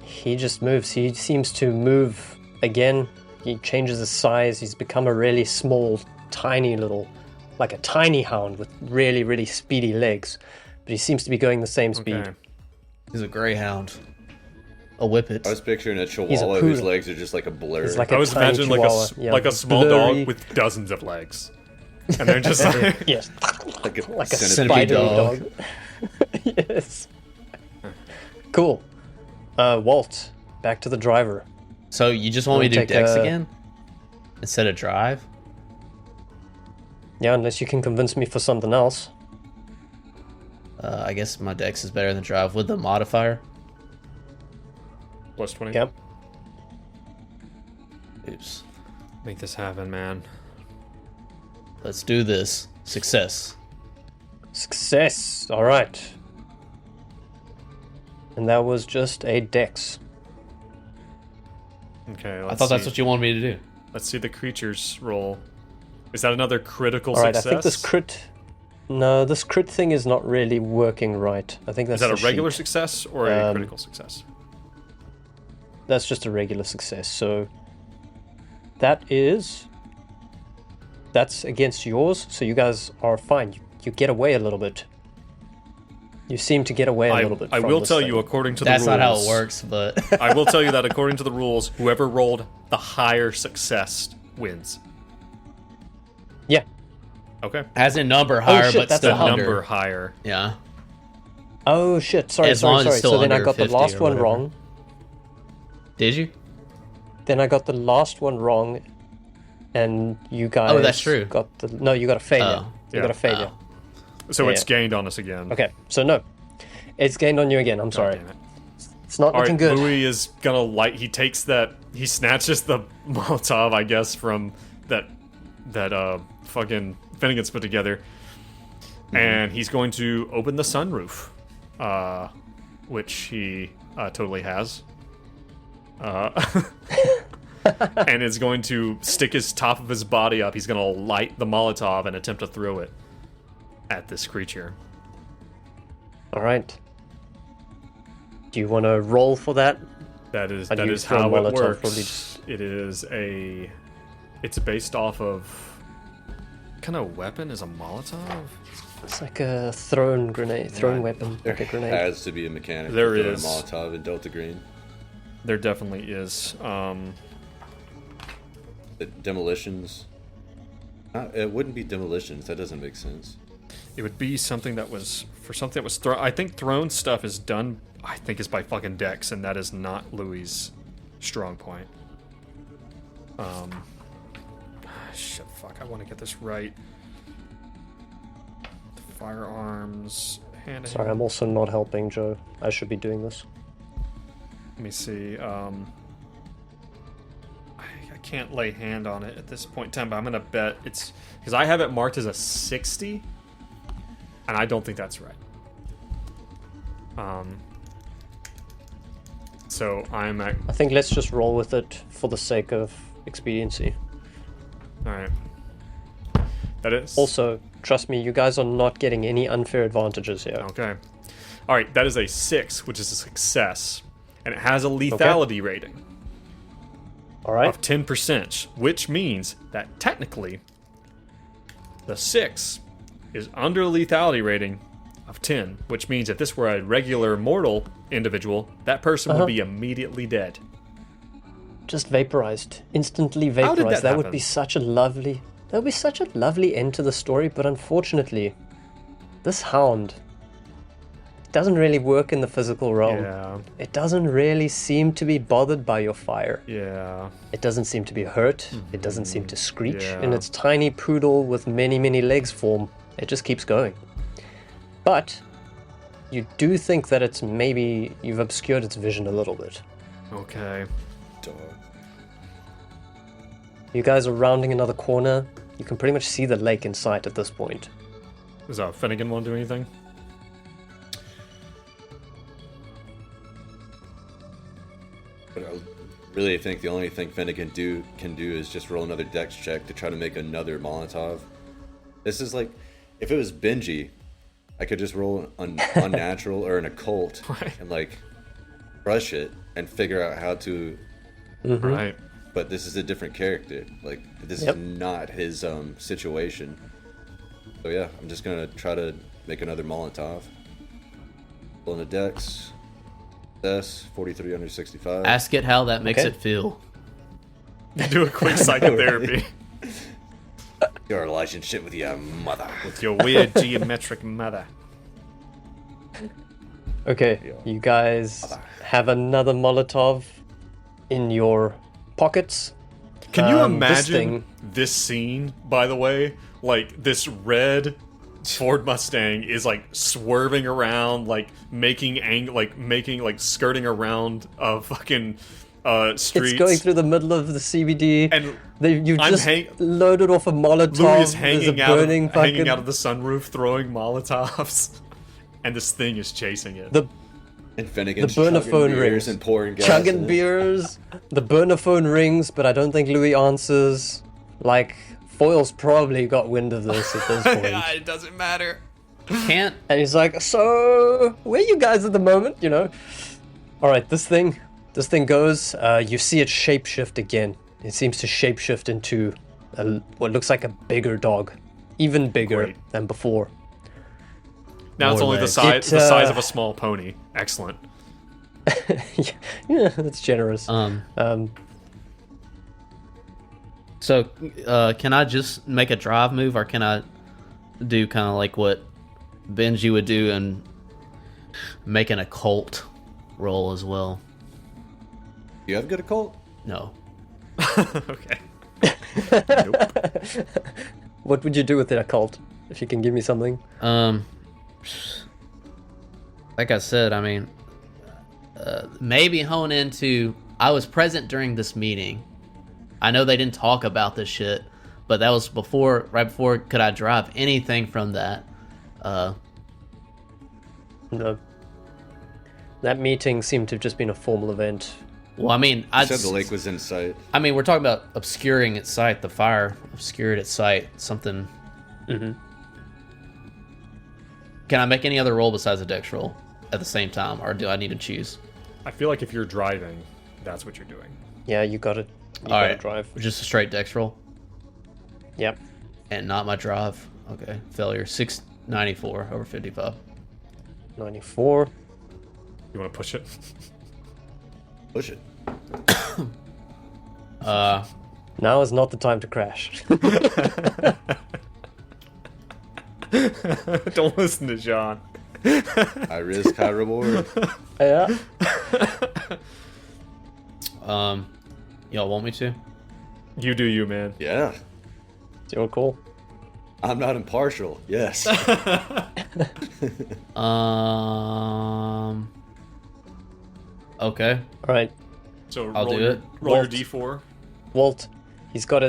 He just moves. He seems to move again. He changes his size. He's become a really small, tiny little, like a tiny hound with really, really speedy legs. But he seems to be going the same speed. Okay. He's a greyhound. A whippet. I was picturing a He's a chihuahua whose poodle. legs are just like a blur. He's like I a was tiny imagining chihuahua. Yeah, like a small blurry. dog with dozens of legs. And they're just like... Yes, like a, like a centipede spider dog. dog. Yes. Cool. Walt, back to the driver. So you just want me to do Take Dex a- again? Instead of drive? Yeah, unless you can convince me for something else. I guess my Dex is better than drive with the modifier. Plus 20. Yep. Oops. Make this happen, man. Let's do this. Success. Success. All right. And that was just a dex. Okay, I thought that's what you wanted me to do. Let's see the creatures roll. Is that another critical All right, success? I think this crit... No, this crit thing is not really working right. I think Is that's that a the regular sheet. success or a critical success? That's just a regular success. So that is... That's against yours, so you guys are fine. You get away a little bit. You seem to get away a little bit. I from will this tell thing. you, according to That's the rules... not how it works, but... I will tell you that according to the rules, whoever rolled the higher success wins. Yeah. Okay. As in number higher, shit, but that's still a The under. number higher. Yeah. Oh shit! Sorry, As long sorry, as it's sorry. still So then I under got the 50 last or one whatever. wrong. Did you? Then I got the last one wrong, and you guys. Oh, that's true. No, you got a failure. Oh. You got a failure. So Yeah. it's gained on us again. Okay, so no, it's gained on you again. I'm sorry. Damn it. It's not All looking right, good. Louis is gonna light. He takes that. He snatches the Molotov, I guess, from that fucking Finnigan's put together, and he's going to open the sunroof, which he totally has, and is going to stick his top of his body up. He's gonna light the Molotov and attempt to throw it at this creature. All right. Do you want to roll for that? That is How do you throw how a it Molotov? works. Probably just- It's based off of. What kind of weapon is a Molotov? It's like a thrown grenade, thrown weapon, There like a grenade. has to be a mechanic. There for throwing is. Molotov in Delta Green. There definitely is. The demolitions. It wouldn't be demolitions. That doesn't make sense. It would be something that was thrown. I think thrown stuff is done. I think is by fucking Dex, and that is not Louis' strong point. Shit, fuck. I want to get this right. The firearms. Hand. Sorry, I'm also not helping, Joe. I should be doing this. Let me see. I can't lay hand on it at this point in time, but I'm gonna bet it's because I have it marked as a 60, and I don't think that's right. So I'm at. I think let's just roll with it for the sake of expediency. All right. That is Also, trust me, you guys are not getting any unfair advantages here. okay. All right, that is a 6, which is a success, and it has a lethality rating All right. of 10%, which means that technically the 6 is under a lethality rating of 10, which means if this were a regular mortal individual, that person would be immediately dead. Just vaporized, instantly How did vaporized. that That would happen? be such a lovely. That would be such a lovely end to the story. But unfortunately, this hound doesn't really work in the physical realm. Yeah, It doesn't really seem to be bothered by your fire. yeah. It doesn't seem to be hurt. It doesn't seem to screech. Yeah. In its tiny poodle with many, many legs form, it just keeps going. But you do think that it's maybe you've obscured its vision a little bit. Okay. Dog. You guys are rounding another corner. You can pretty much see the lake in sight at this point. Does Finnigan want to do anything? But I really think the only thing Finnigan can do is just roll another dex check to try to make another Molotov. This is like, if it was Benji, I could just roll an unnatural or an occult Right. and like crush it and figure out how to. Right. But this is a different character. Like this Yep. is not his situation. So yeah, I'm just gonna try to make another Molotov. Rolling a dex. S 43 under 65. Ask it how that makes Okay. it feel. Do a quick psychotherapy Your relationship with your mother. with your weird geometric mother. Okay, you guys have another Molotov in your pockets. Can you This imagine thing- this scene, by the way? Like, this red Ford Mustang is, like, swerving around, like, skirting around a fucking streets. It's going through the middle of the CBD. And You've I'm just hang- loaded off a Molotov. Louis is There's a hanging out, burning of, fucking... hanging out of the sunroof, throwing Molotovs. And this thing is chasing it. The And Finnegan's The burner chugging phone beers rings. and pouring gas. chugging in it. beers. The burner phone rings, but I don't think Louis answers. Like, Foyle's probably got wind of this at this point. It doesn't matter. Can't. And he's like, so, where you guys at the moment, you know? Alright, this thing goes, you see it shapeshift again. It seems to shapeshift into what looks like a bigger dog. Even bigger Great. than before. Now it's More only the legs. size It, the size of a small pony. Excellent. Yeah, that's generous. So, can I just make a drive move, or can I do kind of like what Benji would do and make an occult roll as well? You have good occult? No. Okay. Nope. What would you do with the occult? If you can give me something. Like I said, I mean, maybe hone into. I was present during this meeting. I know they didn't talk about this shit, but that was right before. Could I derive anything from that? No. That meeting seemed to have just been a formal event. Well, I mean, You said the lake was in sight. I mean, we're talking about obscuring its sight. The fire obscured its sight. Something. Mm-hmm. Can I make any other roll besides a dex roll at the same time, or do I need to choose? I feel like if you're driving, that's what you're doing. Yeah, you got it. You All got to right, drive. just a straight dex roll, Yep. and not my drive. Okay, failure. 694 over 55. 94. You want to push it? Push it. Now is not the time to crash. Don't listen to John. High risk, high reward. Yeah. Y'all want me to? You do you, man. Yeah. It's your call. I'm not impartial. Yes. Okay. All right. So I'll roll do your, it. Roll your Walt. d4. Walt, he's got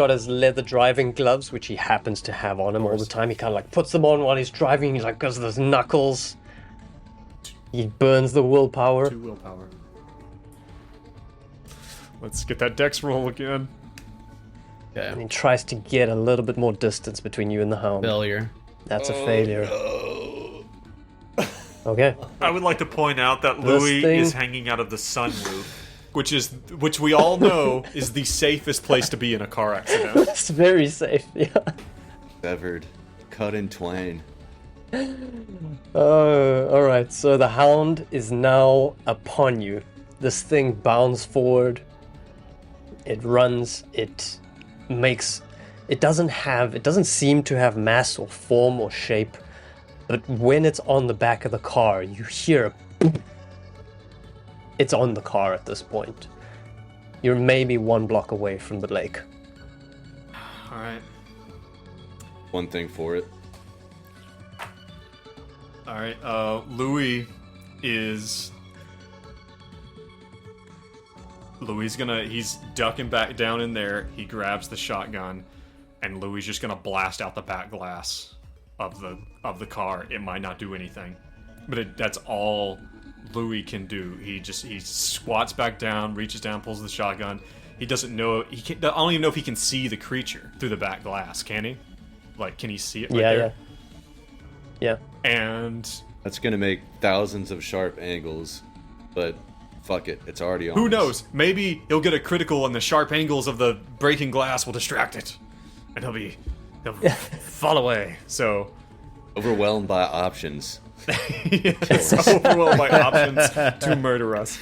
his leather driving gloves, which he happens to have on him all the time. He kind of like puts them on while he's driving. He's like goes those knuckles. He burns the willpower. 2 willpower. Let's get that dex roll again. Okay. And he tries to get a little bit more distance between you and the hound. Failure. That's a failure. Okay. I would like to point out that This Louis thing- is hanging out of the sunroof, which we all know is the safest place to be in a car accident. It's very safe. Yeah. Severed. Cut in twain. All right. So the hound is now upon you. This thing bounds forward. It runs. It makes. It doesn't seem to have mass or form or shape. But when it's on the back of the car, you hear a boop. It's on the car at this point. You're maybe 1 block away from the lake. All right. One thing for it. All right. Louis is he's ducking back down in there. He grabs the shotgun, and Louis just gonna blast out the back glass of the car. It might not do anything, but that's all Louis can do. He squats back down, reaches down, pulls the shotgun. He doesn't know. I don't even know if he can see the creature through the back glass. Can he? Like, can he see it right there? Yeah. And That's gonna make thousands of sharp angles, but fuck it, it's already on. who us. knows? Maybe he'll get a critical, and the sharp angles of the breaking glass will distract it, and he'll fall away. So Overwhelmed by options. it's overwhelmed by options to murder us.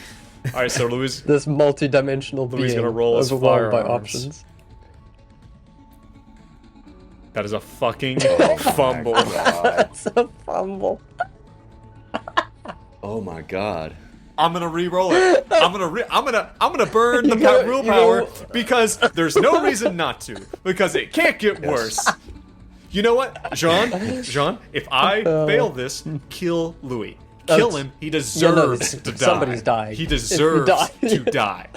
All right, so Louis. This multi-dimensional Louis being gonna roll his overwhelmed by firearms. options. That is a fucking fumble. That's a fumble. Oh my god. I'm gonna re-roll it. I'm gonna burn the willpower because there's no reason not to. Because it can't get worse. You know what, Jean? If I fail this, kill Louis. Kill him. He deserves to die. somebody's dying. He deserves die. to die.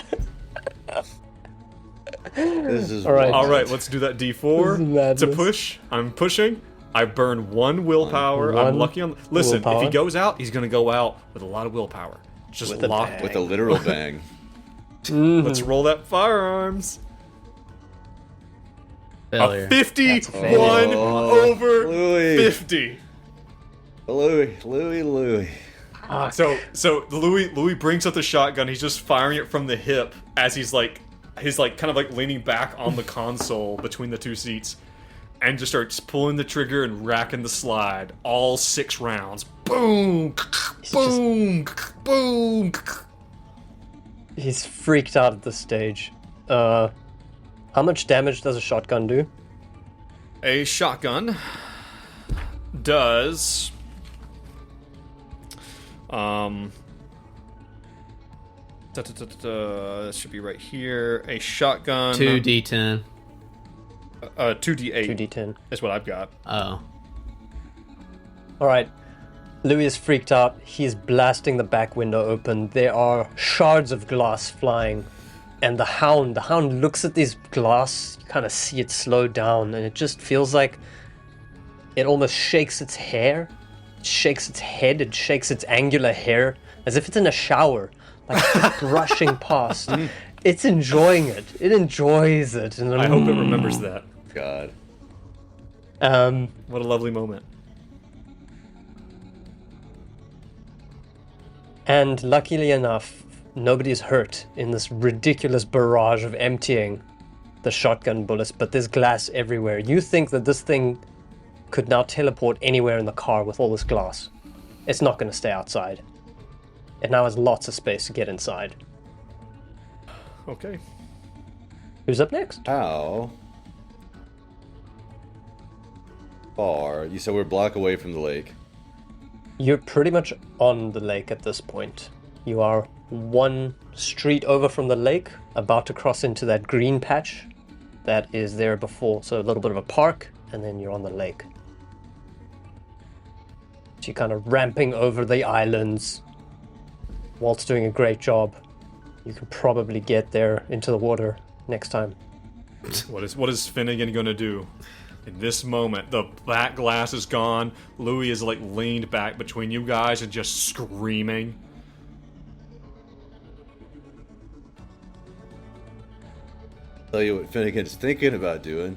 This is All right. All right, let's do that This D4 is madness. to push. I'm pushing. I burn 1 willpower. I'm One lucky on. Listen, if willpower. he goes out, he's gonna go out with a lot of willpower. Just With a lock. bang. with a literal bang. Let's roll that firearms. Failure. A 51 That's a failure. over Louis. 50. Louis. So Louis brings up the shotgun. He's just firing it from the hip as he's kind of like leaning back on the console between the two seats, and just starts pulling the trigger and racking the slide. All 6 rounds. Boom, boom, boom. He's freaked out at this stage. How much damage does a shotgun do? A shotgun does This should be right here. A shotgun. 2d10. 2d8. 2d10. Is what I've got. Oh. Alright. Louis is freaked out. He's blasting the back window open. There are shards of glass flying. And the hound looks at these glass, you kind of see it slow down, and it just feels like it almost shakes its hair. It shakes its head, it shakes its angular hair, as if it's in a shower, like brushing past. It's enjoying it. It enjoys it. And I hope it remembers that. God. What a lovely moment. And luckily enough, nobody's hurt in this ridiculous barrage of emptying the shotgun bullets, but there's glass everywhere. You think that this thing could now teleport anywhere in the car with all this glass. It's not going to stay outside. It now has lots of space to get inside. Okay. Who's up next? How far? You said we're a block away from the lake. You're pretty much on the lake at this point. You are one street over from the lake, about to cross into that green patch that is there before. So a little bit of a park, and then you're on the lake. So you're kind of ramping over the islands. Walt's doing a great job. You can probably get there into the water next time. What is Finnigan going to do? In this moment, the back glass is gone. Louis is like leaned back between you guys and just screaming. Tell you what Finnegan's thinking about doing.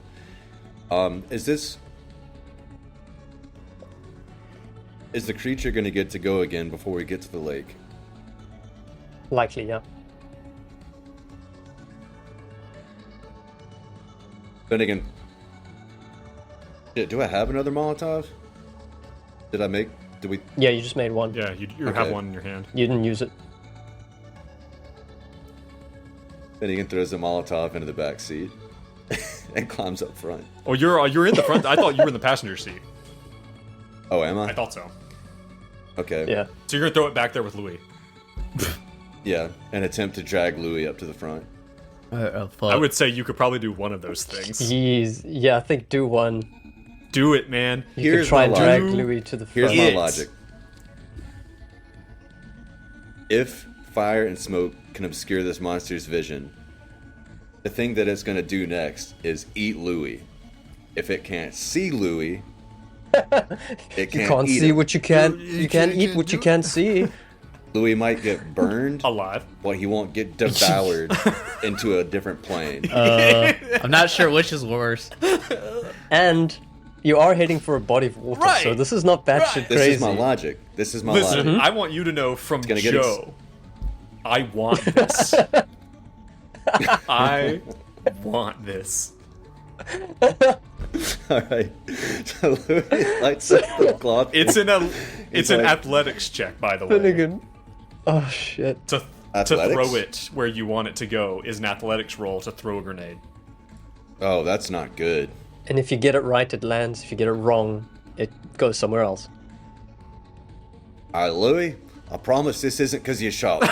Is the creature going to get to go again before we get to the lake? Likely, yeah. Finnegan. Shit, do I have another Molotov? Did we? Yeah, you just made one. Yeah, you Okay. have one in your hand. You didn't use it. Finnegan throws the Molotov into the back seat and climbs up front. Oh, you're in the front. I thought you were in the passenger seat. Oh, am I? I thought so. Okay. Yeah. So you're gonna throw it back there with Louis. Yeah, and attempt to drag Louis up to the front. Fuck. I would say you could probably do one of those things. Jeez. Yeah, I think do one. Do it, man. You Here's could try my and drag logic. Louis to the Here's front. my logic. If fire and smoke can obscure this monster's vision, the thing that it's going to do next is eat Louis. If it can't see Louis, it can't You can't eat see him. what you can't. You can't eat what you can't see. Louis might get burned, Alive. but he won't get devoured into a different plane. I'm not sure which is worse. And you are heading for a body of water, Right. so this is not batshit This crazy. is my logic. This is my Listen, logic. I want you to know from gonna get Joe, I want this. I want this. All right. So Louis lights up the cloth. It's an like- athletics check, by the way. Finnegan. Oh shit. To Athletics? throw it where you want it to go is an athletics roll to throw a grenade. Oh, that's not good. And if you get it right, it lands. If you get it wrong, it goes somewhere else. All right, Louis, I promise this isn't because you shot.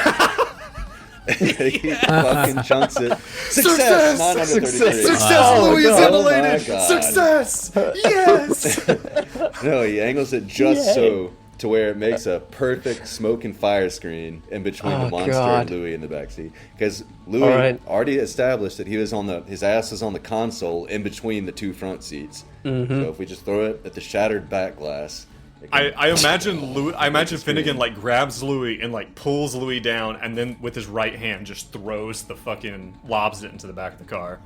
He fucking chunks it. Success! 9 out of 33. Success! Oh, Louis is God. immolated! Oh, my God. Success! Yes! No, he angles it just so to where it makes a perfect smoke and fire screen in between the Oh, monster God. and Louis in the backseat. Because Louis All right. already established that he was on his ass was on the console in between the two front seats. Mm-hmm. So if we just throw it at the shattered back glass. I imagine Finnegan like grabs Louis and like pulls Louis down and then with his right hand just throws the fucking lobs it into the back of the car.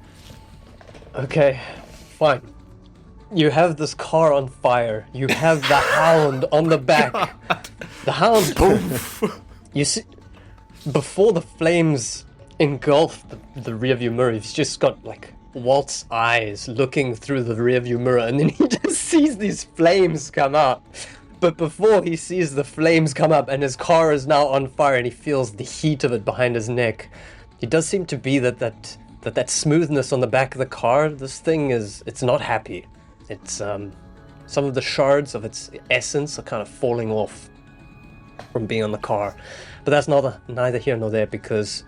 Okay, fine. You have this car on fire. You have the hound on the back. The hound, boom. You see, before the flames engulf the rearview mirror, you've just got like Walt's eyes looking through the rearview mirror, and then he just sees these flames come up. But before he sees the flames come up, and his car is now on fire, and he feels the heat of it behind his neck, it does seem to be that smoothness on the back of the car. This thing it's not happy. It's some of the shards of its essence are kind of falling off. from being on the car. But that's neither here nor there, because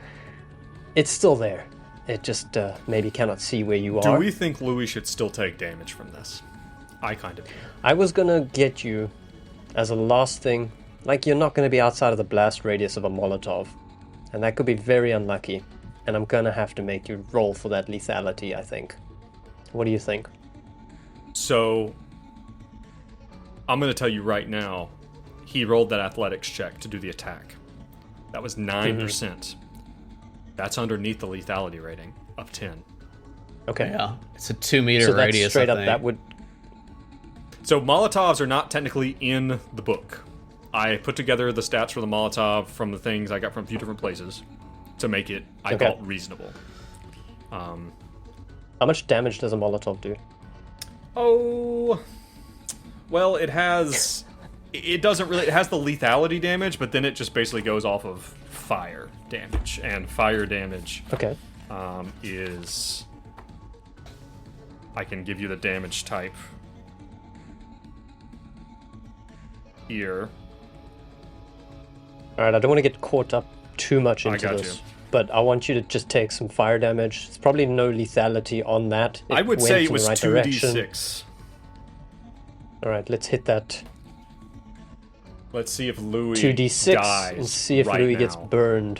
it's still there. It just maybe cannot see where you Do are. we think Louis should still take damage from this? I kind of do. I was gonna get you as a last thing, like you're not gonna be outside of the blast radius of a Molotov, and that could be very unlucky. And I'm gonna have to make you roll for that lethality, I think. What do you think? So, I'm going to tell you right now, he rolled that athletics check to do the attack. That was 9%. That's underneath the lethality rating of 10. Okay. Yeah, it's a 2 meter So that's radius. straight I up. think. That would. So Molotovs are not technically in the book. I put together the stats for the Molotov from the things I got from a few different places to make it, I Okay. felt, reasonable. How much damage does a Molotov do? Oh, well, it has. It doesn't really. It has the lethality damage, but then it just basically goes off of fire damage, and fire damage Okay. is. I can give you the damage type here. All right. I don't want to get caught up too much into got this, you. but I want you to just take some fire damage. It's probably no lethality on that. I would went say in it was the right direction. 2d6. All right. Let's hit that Let's see if Louis 2d6 dies and see if right Louis now. gets burned.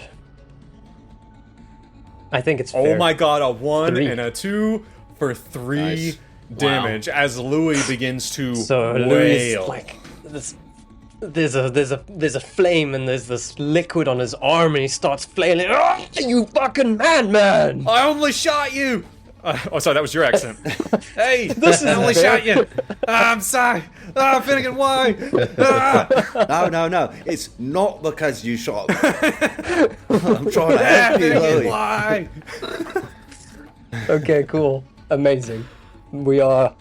I think it's Oh fair. my god, a 1 3. and a 2 for 3 Nice. damage as Louis begins to So Louis, wail. like this, there's a flame and there's this liquid on his arm and he starts flailing. "Ah, you fucking madman! I only shot you! Oh, sorry, that was your accent. Hey, This is I only fair. shot you! I'm sorry! Finnigan, why? Ah, No. It's not because you shot me. I'm trying to help you, Finnigan, Louis. why? Okay, cool, amazing. We are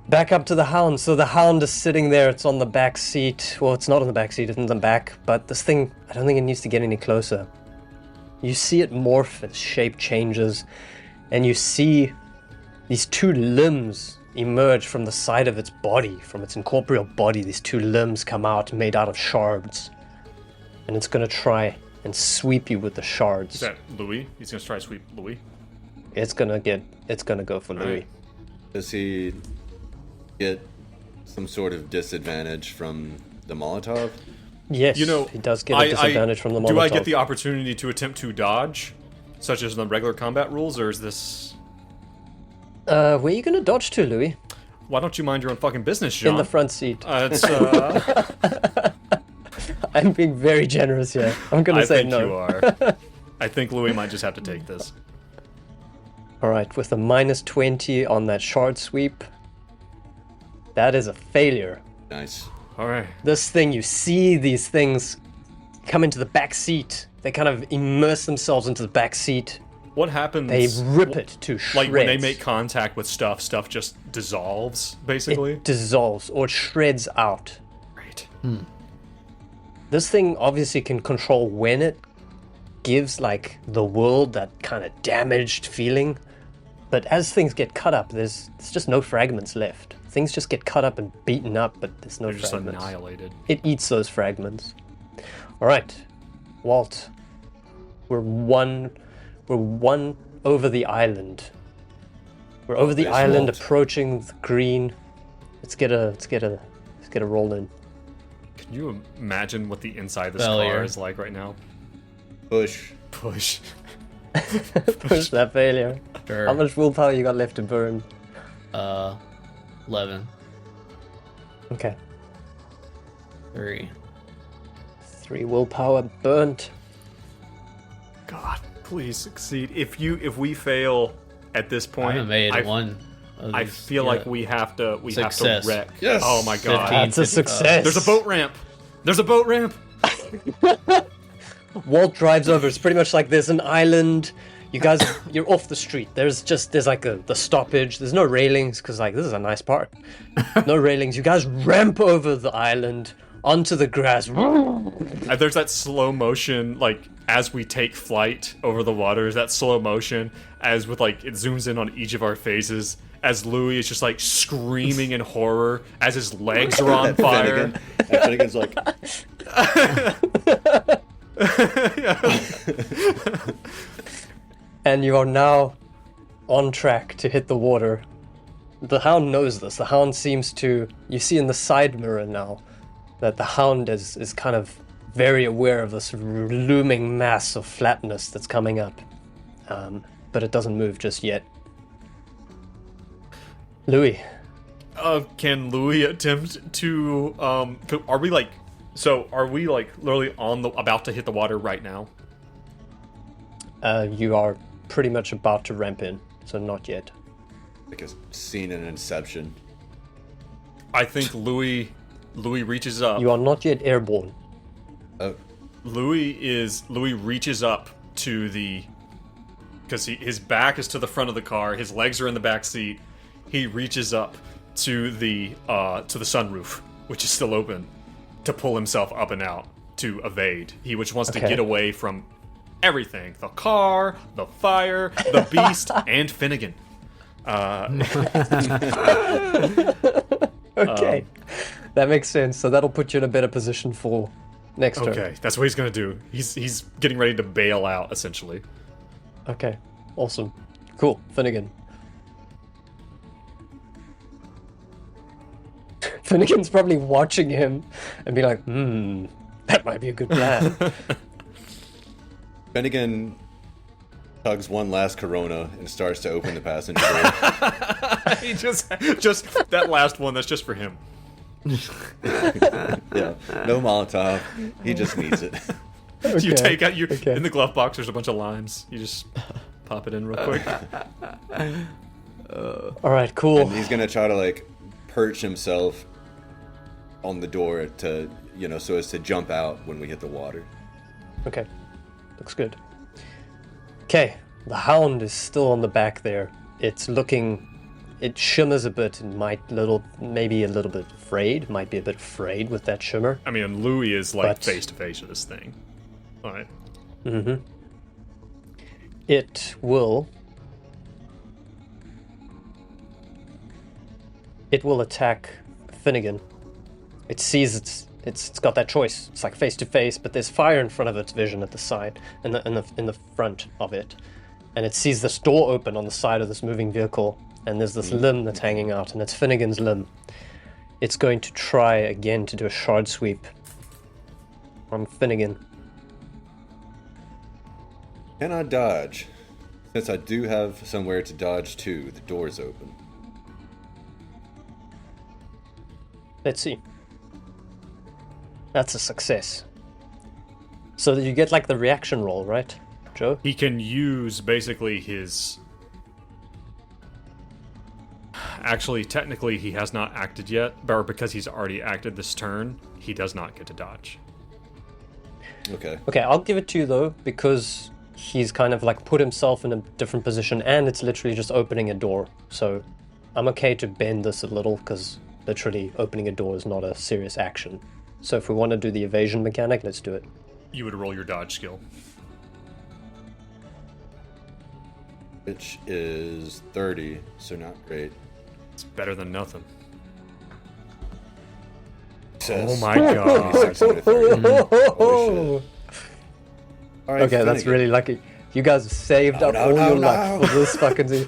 back up to the hound. So the hound is sitting there. It's on the back seat. Well, it's not on the back seat. It's in the back. But this thing, I don't think it needs to get any closer. You see it morph. Its shape changes, and you see these two limbs emerge from the side of its body, from its incorporeal body. These two limbs come out made out of shards, and it's gonna try and sweep you with the shards. Is that Louis? He's gonna try to sweep Louis. It's gonna go for Louis. Alright. Does he get some sort of disadvantage from the Molotov? Yes, You know, he does get a disadvantage from the Molotov. Do I get the opportunity to attempt to dodge, such as in the regular combat rules, or is this... where are you gonna dodge to, Louis? Why don't you mind your own fucking business, John? In the front seat. It's, I'm being very generous here. I'm gonna I say think no. you are. I think Louis might just have to take this. Alright, with a minus 20 on that shard sweep, that is a failure. Nice. Alright. This thing, you see these things come into the back seat. They kind of immerse themselves into the back seat. What happens... They rip it to shreds. Like, when they make contact with stuff just dissolves, basically? It dissolves or it shreds out. Right. This thing obviously can control when it gives like the world that kind of damaged feeling, but as things get cut up, there's just no fragments left. Things just get cut up and beaten up, but there's no They're just fragments. annihilated. It eats those fragments. All right, Walt, we're one over the island. We're over the Yes, island, Walt. approaching the green. Let's get a roll in. Can you imagine what the inside of this Failure. car is like right now? Push. Push. Push that failure. Sure. How much willpower you got left to burn? 11. Okay. 3. 3 willpower burnt. God, please succeed. If we fail at this I point, haven't made I, one. Of I these feel like yet. we have to Success. wreck. Yes! Oh my god. 15. That's a success. There's a boat ramp. There's a boat ramp. Walt drives over. It's pretty much like there's an island. You guys, you're off the street. There's like the stoppage. There's no railings because like this is a nice park. No railings. You guys ramp over the island onto the grass. And there's that slow motion, like as we take flight over the waters. That slow motion, as with like it zooms in on each of our faces. As Louis is just like screaming in horror as his legs are on fire. And Finnegan's like, And you are now on track to hit the water. The hound knows this. The hound seems to... You see in the side mirror now that the hound is kind of very aware of this looming mass of flatness that's coming up. But it doesn't move just yet. Louis. Can Louis attempt to... Are we literally about to hit the water right now? You are pretty much about to ramp in, so not yet. Like a scene in Inception. I think Louis reaches up. You are not yet airborne. Oh. Louis reaches up to the... Because his back is to the front of the car, his legs are in the back seat. He reaches up to the sunroof, which is still open, to pull himself up and out, to evade. He which wants to get away from everything. The car, the fire, the beast, and Finnigan. Okay. That makes sense. So that'll put you in a better position for next turn. Okay, that's what he's gonna do. He's getting ready to bail out, essentially. Okay. Awesome. Cool. Finnigan. Finnegan's probably watching him and be like, that might be a good plan. Finnigan tugs one last Corona and starts to open the passenger door. He just that last one. That's just for him. Yeah, no Molotov. He just needs it. You take out in the glove box. There's a bunch of limes. You just pop it in real quick. All right, cool. And he's gonna try to perch himself on the door to so as to jump out when we hit the water. Okay, looks good. Okay, the hound is still on the back there. It's looking... It shimmers a bit and maybe a little bit afraid. Might be a bit afraid with that shimmer. I mean, Louis is face to face with this thing. All right. Mm-hmm. It will attack Finnigan. It sees it's got that choice. It's like face to face, but there's fire in front of its vision at the side, in the front of it, and it sees this door open on the side of this moving vehicle, and there's this limb that's hanging out, and it's Finnegan's limb. It's going to try again to do a shard sweep on Finnigan. Can I dodge? Since I do have somewhere to dodge to, the door's open. Let's see. That's a success. So that you get the reaction roll, right, Joe? He can use basically his... Actually, technically, he has not acted yet, but because he's already acted this turn, he does not get to dodge. Okay. Okay, I'll give it to you, though, because he's kind of put himself in a different position, and it's literally just opening a door. So I'm okay to bend this a little, because literally opening a door is not a serious action. So if we want to do the evasion mechanic, let's do it. You would roll your dodge skill. Which is 30, so not great. It's better than nothing. Success. Oh my god. 26 out of 30. Holy shit. All right, Okay, that's really lucky. You guys have saved up all your luck for this fucking thing.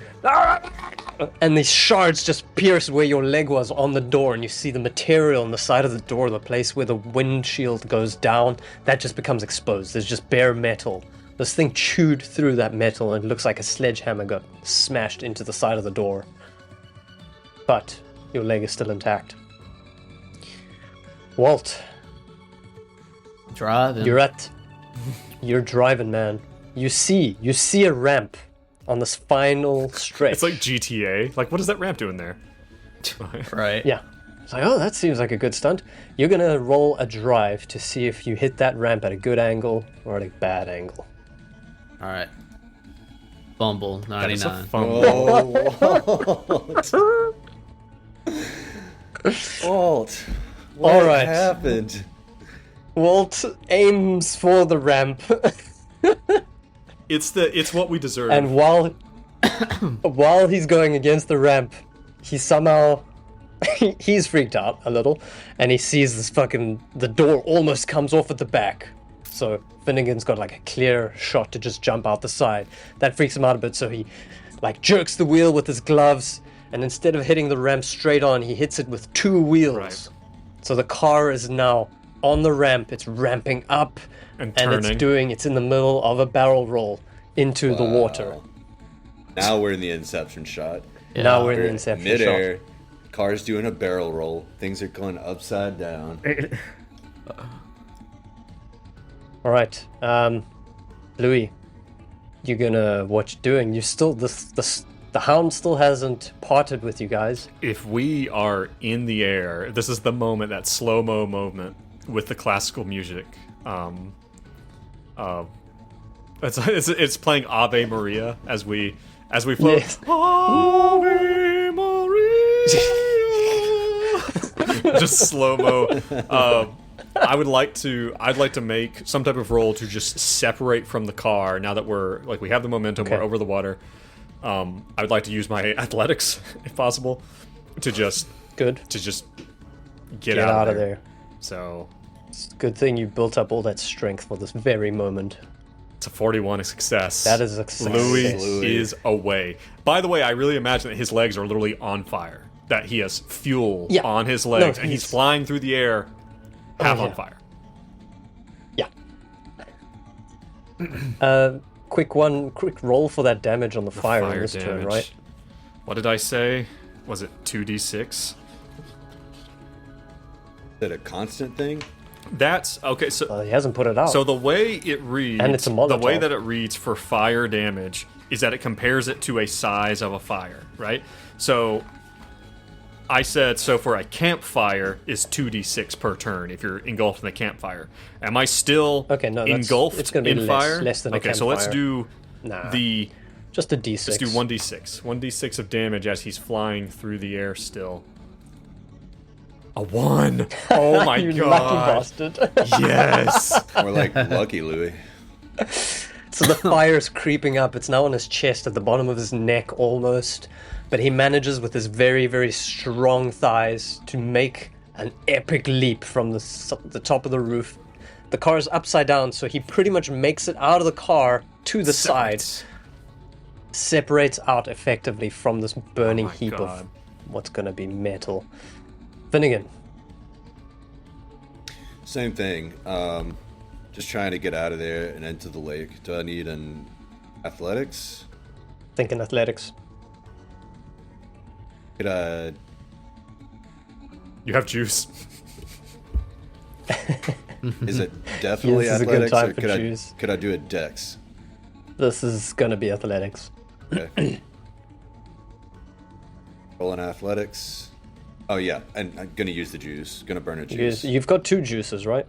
And these shards just pierce where your leg was on the door, and you see the material on the side of the door, the place where the windshield goes down, that just becomes exposed. There's just bare metal. This thing chewed through that metal, and it looks like a sledgehammer got smashed into the side of the door. But your leg is still intact. Walt. Driving. You're driving, man. You see a ramp on this final stretch. It's like GTA. What is that ramp doing there? Right. Yeah. It's like, oh, that seems like a good stunt. You're gonna roll a drive to see if you hit that ramp at a good angle or at a bad angle. All right. Fumble, That is a 99. fumble. Walt. What All right. happened? Walt aims for the ramp, It's what we deserve. and while he's going against the ramp, he somehow he's freaked out a little, and he sees the door almost comes off at the back. So Finnegan's got like a clear shot to just jump out the side. That freaks him out a bit, so he like jerks the wheel with his gloves, and instead of hitting the ramp straight on, he hits it with 2 wheels. Right. So the car is now on the ramp, it's ramping up, And it's in the middle of a barrel roll into the water. Now we're in the Inception shot. Yeah. Now we're in the Inception Midair, shot. car's doing a barrel roll. Things are going upside down. All right, Louis, you're gonna what you're doing? You still the hound still hasn't parted with you guys. If we are in the air, this is the moment, that slow-mo moment with the classical music. It's playing Ave Maria as we float. Yes. Ave Maria. Just slow-mo. I'd like to make some type of roll to just separate from the car now that we have the momentum, Okay. we're over the water. I would like to use my athletics, if possible, to just Good. get out of there. So It's a good thing you built up all that strength for this very moment. it's a 41 success. That is a success. Louis is away. By the way, I really imagine that his legs are literally on fire. That he has fuel Yeah. on his legs, No, and he's he's- flying through the air, half yeah. on fire. Yeah. Quick roll for that damage on the fire on this turn, right? What did I say? Was it 2d6? Is that a constant thing? That's okay. So He hasn't put it out. So the way it reads, And it's a the way Molotov. that it reads for fire damage is that it compares it to a size of a fire, right? So I said, so for a campfire is 2d6 per turn if you're engulfed in the campfire. Am I still Okay, no, that's- engulfed it's gonna be in fire? less than a okay, so let's campfire. do Nah. the Just a d6. let's do 1d6. 1d6 of damage as he's flying through the air still. A 1. Oh my you god. lucky bastard. Yes. We're like lucky Louis. So the fire's creeping up. It's now on his chest, at the bottom of his neck almost. But he manages with his very, very strong thighs to make an epic leap from the top of the roof. The car is upside down, so he pretty much makes it out of the car to the side. Separates out effectively from this burning my heap God. of what's going to be metal. Finnegan. Same thing. Just trying to get out of there and into the lake. Do I need an athletics? Thinking athletics. Could I? You have juice. Is it definitely This is a good athletics, time or for could juice. could I do a dex? This is going to be athletics. Okay. Rolling athletics. Oh yeah, and I'm gonna use the juice. Gonna burn a juice. You've got 2 juices, right?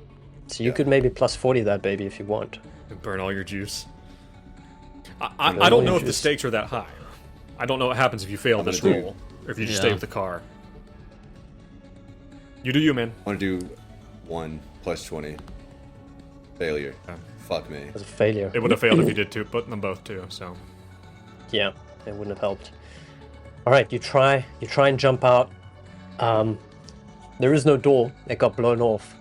So you Yeah. could maybe plus 40 that baby if you want. Burn all your juice. I don't know if the juice. stakes are that high. I don't know what happens if you fail this gonna do- roll, or if you just Yeah. stay with the car. You do you, man. I want to do 1 plus 20. Failure. Fuck me. As a failure. It would have failed if you did two, put them both too. So Yeah, it wouldn't have helped. All right, you try and jump out. There is no door; it got blown off,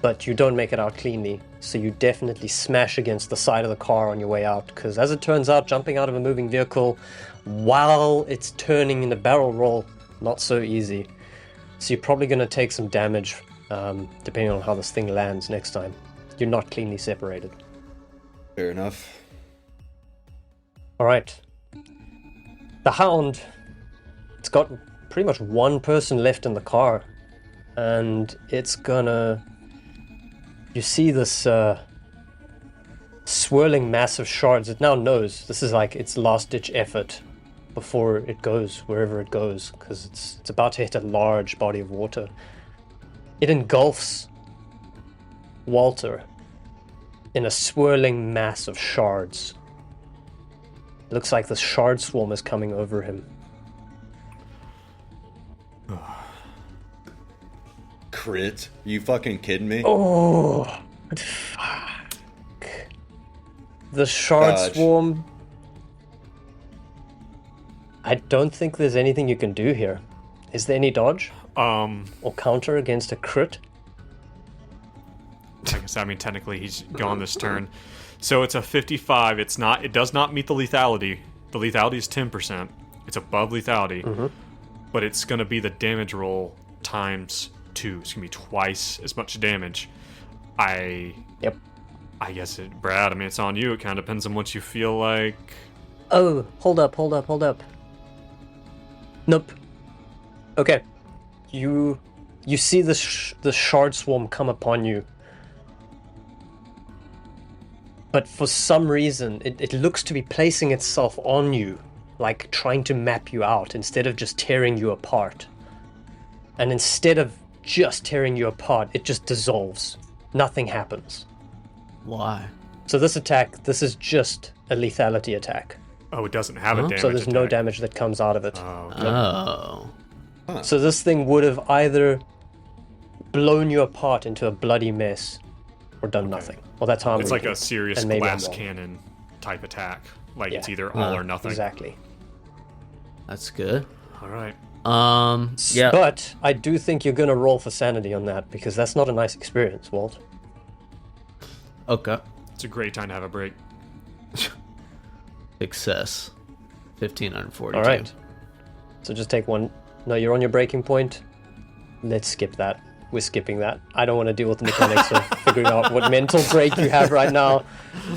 but you don't make it out cleanly. So you definitely smash against the side of the car on your way out. Because as it turns out, jumping out of a moving vehicle while it's turning in a barrel roll, not so easy. So you're probably going to take some damage, depending on how this thing lands next time. You're not cleanly separated. Fair enough. All right. The Hound, it's got pretty much one person left in the car, and it's gonna... You see this swirling mass of shards. It now knows this is like its last-ditch effort before it goes wherever it goes, because it's about to hit a large body of water. It engulfs Walter in a swirling mass of shards. Looks like the shard swarm is coming over him. Crit? You fucking kidding me? Oh, fuck. The shard Dodge. swarm. I don't think there's anything you can do here. Is there any dodge I or counter against a crit? guess, I mean, technically he's gone this turn. So it's a 55. It does not meet the lethality. The lethality is 10%. It's above lethality. But it's going to be the damage roll times 2. It's going to be twice as much damage. Yep. I guess Brad, I mean, it's on you. It kind of depends on what you feel like. Oh, hold up. Nope. Okay. You see the shard swarm come upon you. But for some reason, it looks to be placing itself on you, like trying to map you out instead of just tearing you apart. And instead of just tearing you apart, it just dissolves. Nothing happens. Why? So this is just a lethality attack. Oh, it doesn't have a damage So there's no attack. damage that comes out of it. Oh, okay. Oh. So this thing would have either blown you apart into a bloody mess or done nothing. Well, that's how I'm It's like reading. a serious And maybe I'm glass wrong. cannon type attack. Like, Yeah. it's either all or nothing. Exactly. That's good. All right. Yeah. But I do think you're going to roll for sanity on that because that's not a nice experience, Walt. Okay. It's a great time to have a break. Success. 1542. All right. So just take one. No, you're on your breaking point. Let's skip that. We're skipping that. I don't want to deal with the mechanics of figuring out what mental break you have right now.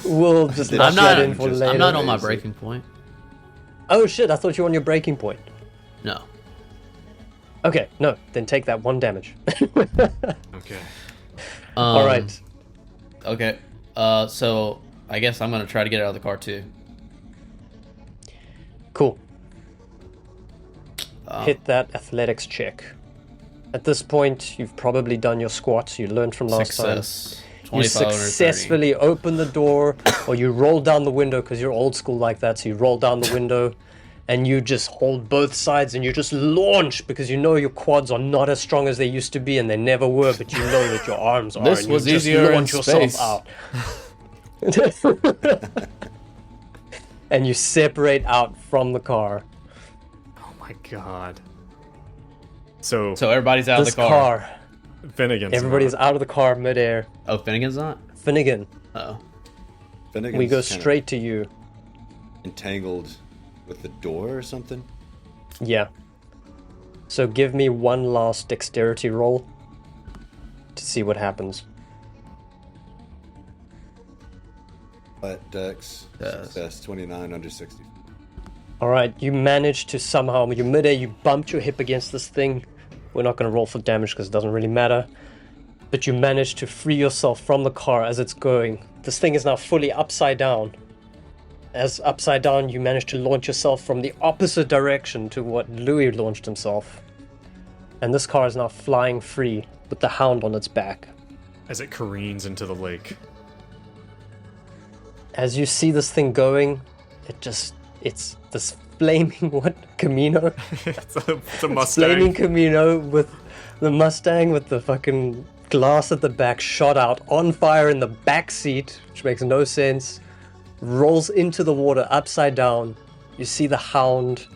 We'll just I'm lock not. that in for later. I'm not on my Amazing. breaking point. Oh shit! I thought you were on your breaking point. No. Okay, no. Then take that 1 damage. Okay. All right. Okay. So I guess I'm gonna try to get out of the car too. Cool. Hit that athletics check. At this point, you've probably done your squats. You learned from last Success. time. You 25 under 30. successfully open the door, or you roll down the window because you're old school like that. So you roll down the window, and you just hold both sides, and you just launch because you know your quads are not as strong as they used to be, and they never were. But you know that your arms are. This and was you just easier in launch yourself space. out. And you separate out from the car. Oh my god. So So everybody's out of This the car. car. Finnegan's Everybody's not. out of the car midair. Oh, Finnegan's not. Finnegan, Oh. Finnegan's we go kinda straight to you. entangled with the door or something. Yeah. So give me one last dexterity roll to see what happens. But Dex, Yes. success 29 under 60. All right, you managed to somehow, you're midair, you bumped your hip against this thing. We're not going to roll for damage because it doesn't really matter. But you managed to free yourself from the car as it's going. This thing is now fully upside down. As upside down, you managed to launch yourself from the opposite direction to what Louis launched himself. And this car is now flying free with the hound on its back. As it careens into the lake. As you see this thing going, it's this flaming, Camino? It's a Flaming Mustang. Camino with the Mustang with the fucking glass at the back shot out, on fire in the back seat, which makes no sense, rolls into the water upside down. You see the hound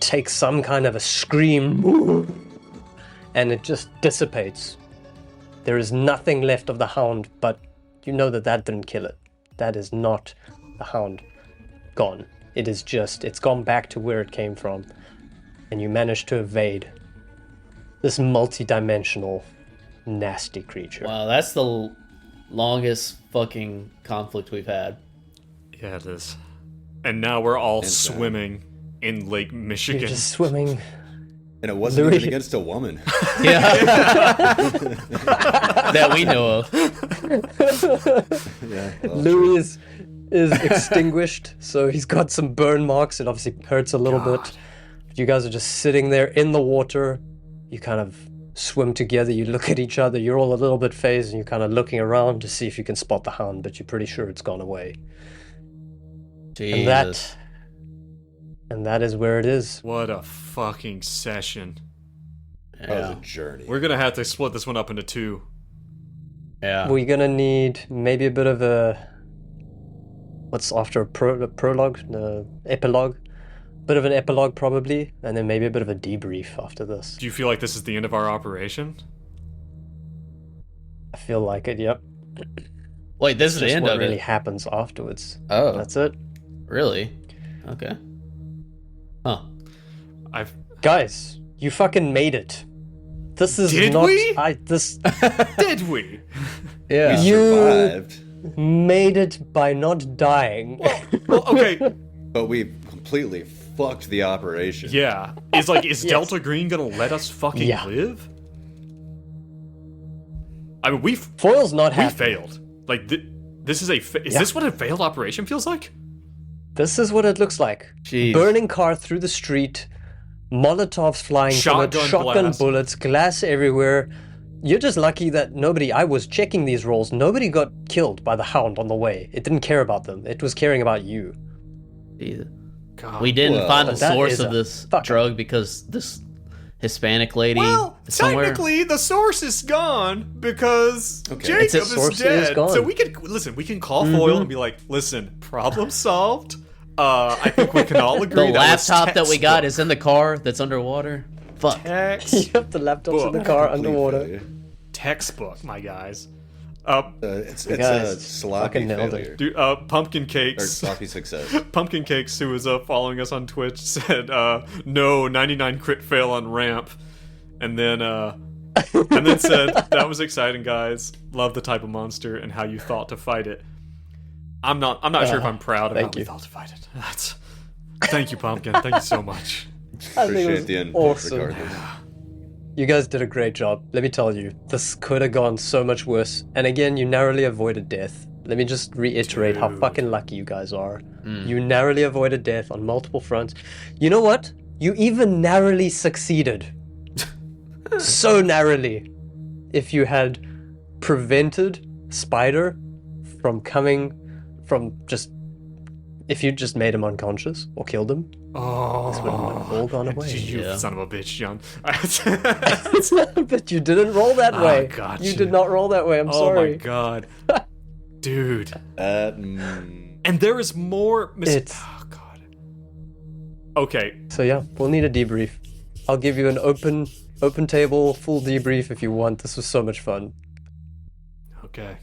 take some kind of a scream, and it just dissipates. There is nothing left of the hound, but you know that didn't kill it. That is not the hound gone. It is just, it's gone back to where it came from. And you managed to evade this multi-dimensional, nasty creature. Wow, that's the longest fucking conflict we've had. Yeah, it is. And now we're all Insane. swimming in Lake Michigan. You're just swimming. And it wasn't Louis- even against a woman. Yeah. That we know of. Yeah, well, Louis is extinguished, so he's got some burn marks. It obviously hurts a little bit. You guys are just sitting there in the water. You kind of swim together. You look at each other. You're all a little bit phased, and you're kind of looking around to see if you can spot the hound, but you're pretty sure it's gone away. Jesus. And that is where it is. What a fucking session. that was Yeah. a journey. We're gonna have to split this one up into 2. Yeah. We're gonna need maybe a bit of a... What's after a prologue? Epilogue? Bit of an epilogue probably, and then maybe a bit of a debrief after this. Do you feel like this is the end of our operation? I feel like it. Yep. Wait, this is the Just end what of really it. happens afterwards. Oh, That's it. really? Okay. Huh. Guys, you fucking made it. This is Did not. we? This Did we? Yeah. You- Survived, made it by not dying. Well, okay. but we completely fucked the operation. Yeah. Is Delta Green gonna let us fucking Yeah. live? I mean, we Foil's not happy. failed. Like, this is is Yeah. this what a failed operation feels like? This is what it looks like. Jeez. Burning car through the street, Molotovs flying from it, Shotgun shotgun blast. bullets, glass everywhere. You're just lucky that I was checking these rolls, nobody got killed by the Hound on the way. It didn't care about them. It was caring about you. Jesus. God. We didn't Well, find the that source is of a this fuck up. drug because this Hispanic lady Well, somewhere. technically, the source is gone because Okay. Jacob Its is source dead. is gone. So we can call Foil and be like, "Listen, problem solved. I think we can all agree." The laptop that we got is in the car that's underwater. Fuck. Yep, the laptop's in the car Complete underwater. failure. textbook, my guys. It's guys a sloppy fucking nailed it. failure. Dude, Pumpkin Or Cakes. sloppy success. Pumpkin Cakes, who was following us on Twitch, said, "No, 99 crit fail on ramp," and then said, "That was exciting, guys. Love the type of monster and how you thought to fight it." I'm not sure if I'm proud of how thank we you. thought to fight it. Thank you, Pumpkin. Thank you so much. I think it Appreciate was the input, awesome. regardless. You guys did a great job. Let me tell you, this could have gone so much worse. And again, you narrowly avoided death. Let me just reiterate how Dude. fucking lucky you guys are. You narrowly avoided death on multiple fronts. You know what? You even narrowly succeeded. So narrowly. If you had prevented Spider from coming from just... If you just made him unconscious or killed him, Oh, this would have all gone away. you Yeah. son of a bitch, John. But you didn't roll that way. gotcha. You did not roll that way. I'm Oh sorry. my god, dude! Mm, And there is more. It's- Oh god. Okay, So yeah, we'll need a debrief. I'll give you an open table, full debrief if you want. This was so much fun. okay.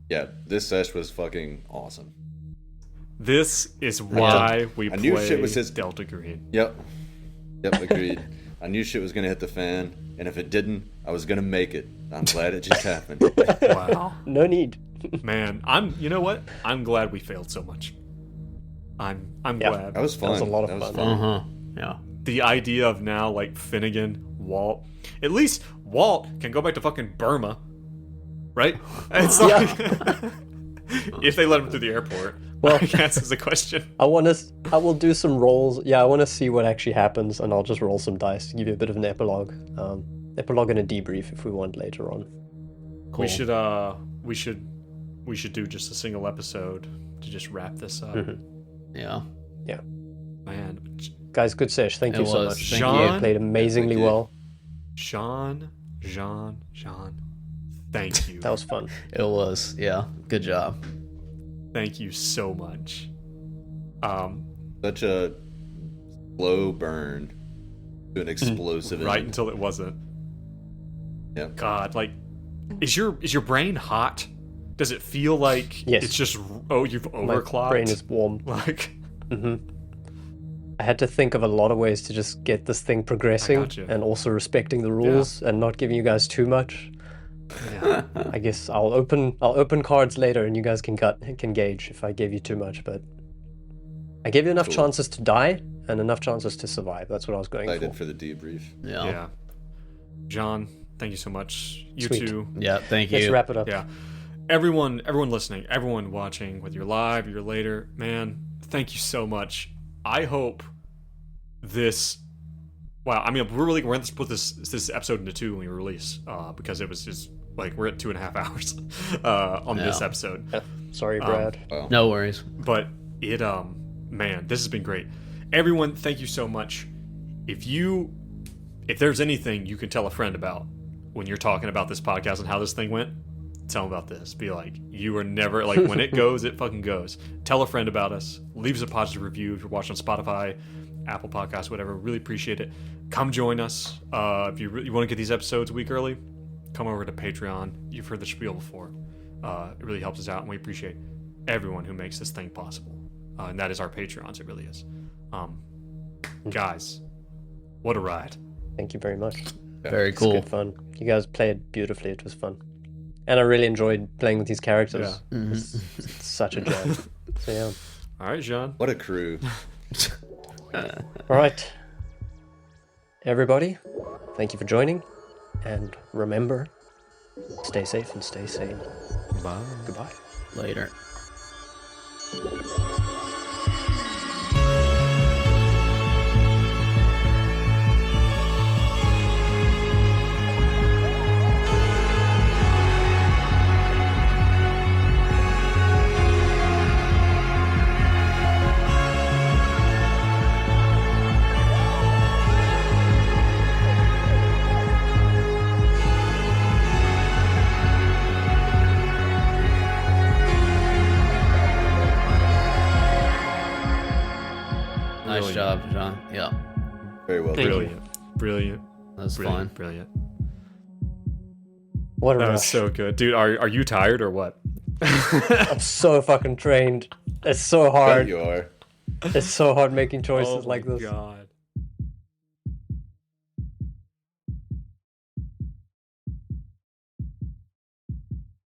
yeah, this sesh was fucking awesome. This is why we I play knew shit was his- Delta Green. Yep, agreed. I knew shit was gonna hit the fan, and if it didn't, I was gonna make it. I'm glad it just happened. Wow, No need. man. You know what? I'm glad we failed so much. I'm Yeah. glad. That was fun. was a lot of fun. Uh-huh. Yeah. The idea of now, like, Finnigan, Walt. At least Walt can go back to fucking Burma, right? It's like if they let him through the airport. Well- I guess is a question. I will do some rolls. Yeah, I want to see what actually happens, and I'll just roll some dice to give you a bit of an epilogue. Epilogue and a debrief if we want later on. Cool. We should do just a single episode to just wrap this up. Yeah. Man, Guys, good sesh. Thank It you so was. much. Thank Sean? You played amazingly Thank you. well. Jean, thank you. That was fun. It was. Yeah. Good job. Thank you so much. Such a slow burn to an explosive Right end. until it wasn't. Yep. God, like, is your brain hot? Does it feel like Yes. it's just you've My overclocked? brain is warm. like I had to think of a lot of ways to just get this thing progressing, gotcha. and also respecting the rules and not giving you guys too much. yeah. I guess I'll open cards later, and you guys can gauge if I gave you too much. But I gave you enough Cool. chances to die and enough chances to survive. That's what I was going Excited for. for the debrief. Yeah. Yeah. John, thank you so much. You Sweet. too. Yeah. Thank Let's you. wrap it up. Yeah. Everyone listening, everyone watching, whether you're live or you're later, man, thank you so much. I hope this. Wow, I mean, we're going to put this episode into 2 when we release, because it was just like we're at 2.5 hours on this Yeah. episode. Yeah. Sorry, Brad. Wow. No worries. But it man, this has been great. Everyone, thank you so much. If there's anything you can tell a friend about when you're talking about this podcast and how this thing went, tell them about this. Be like, you are never, like, when it goes, it fucking goes. Tell a friend about us. Leave us a positive review if you're watching on Spotify, Apple Podcasts, whatever. Really appreciate it. Come join us. If you want to get these episodes a week early, come over to Patreon. You've heard the spiel before. It really helps us out, and we appreciate everyone who makes this thing possible. And that is our Patreons. It really is. Guys, what a ride. Thank you very much. Very It's cool. good fun. You guys played beautifully. It was fun. And I really enjoyed playing with these characters. Mm-hmm. It's such a joy. So yeah. All right, Jean. What a crew. All right. Everybody, thank you for joining. And remember, stay safe and stay sane. Bye. Goodbye. Later. Nice Brilliant. job, John. Yeah, Very well Thank done. you. Brilliant. that was Brilliant. fun. Brilliant. What a That was rush. so good. Dude, are you tired or what? I'm so fucking trained. It's so Bet hard. you are. It's so hard making choices Oh like my this. God.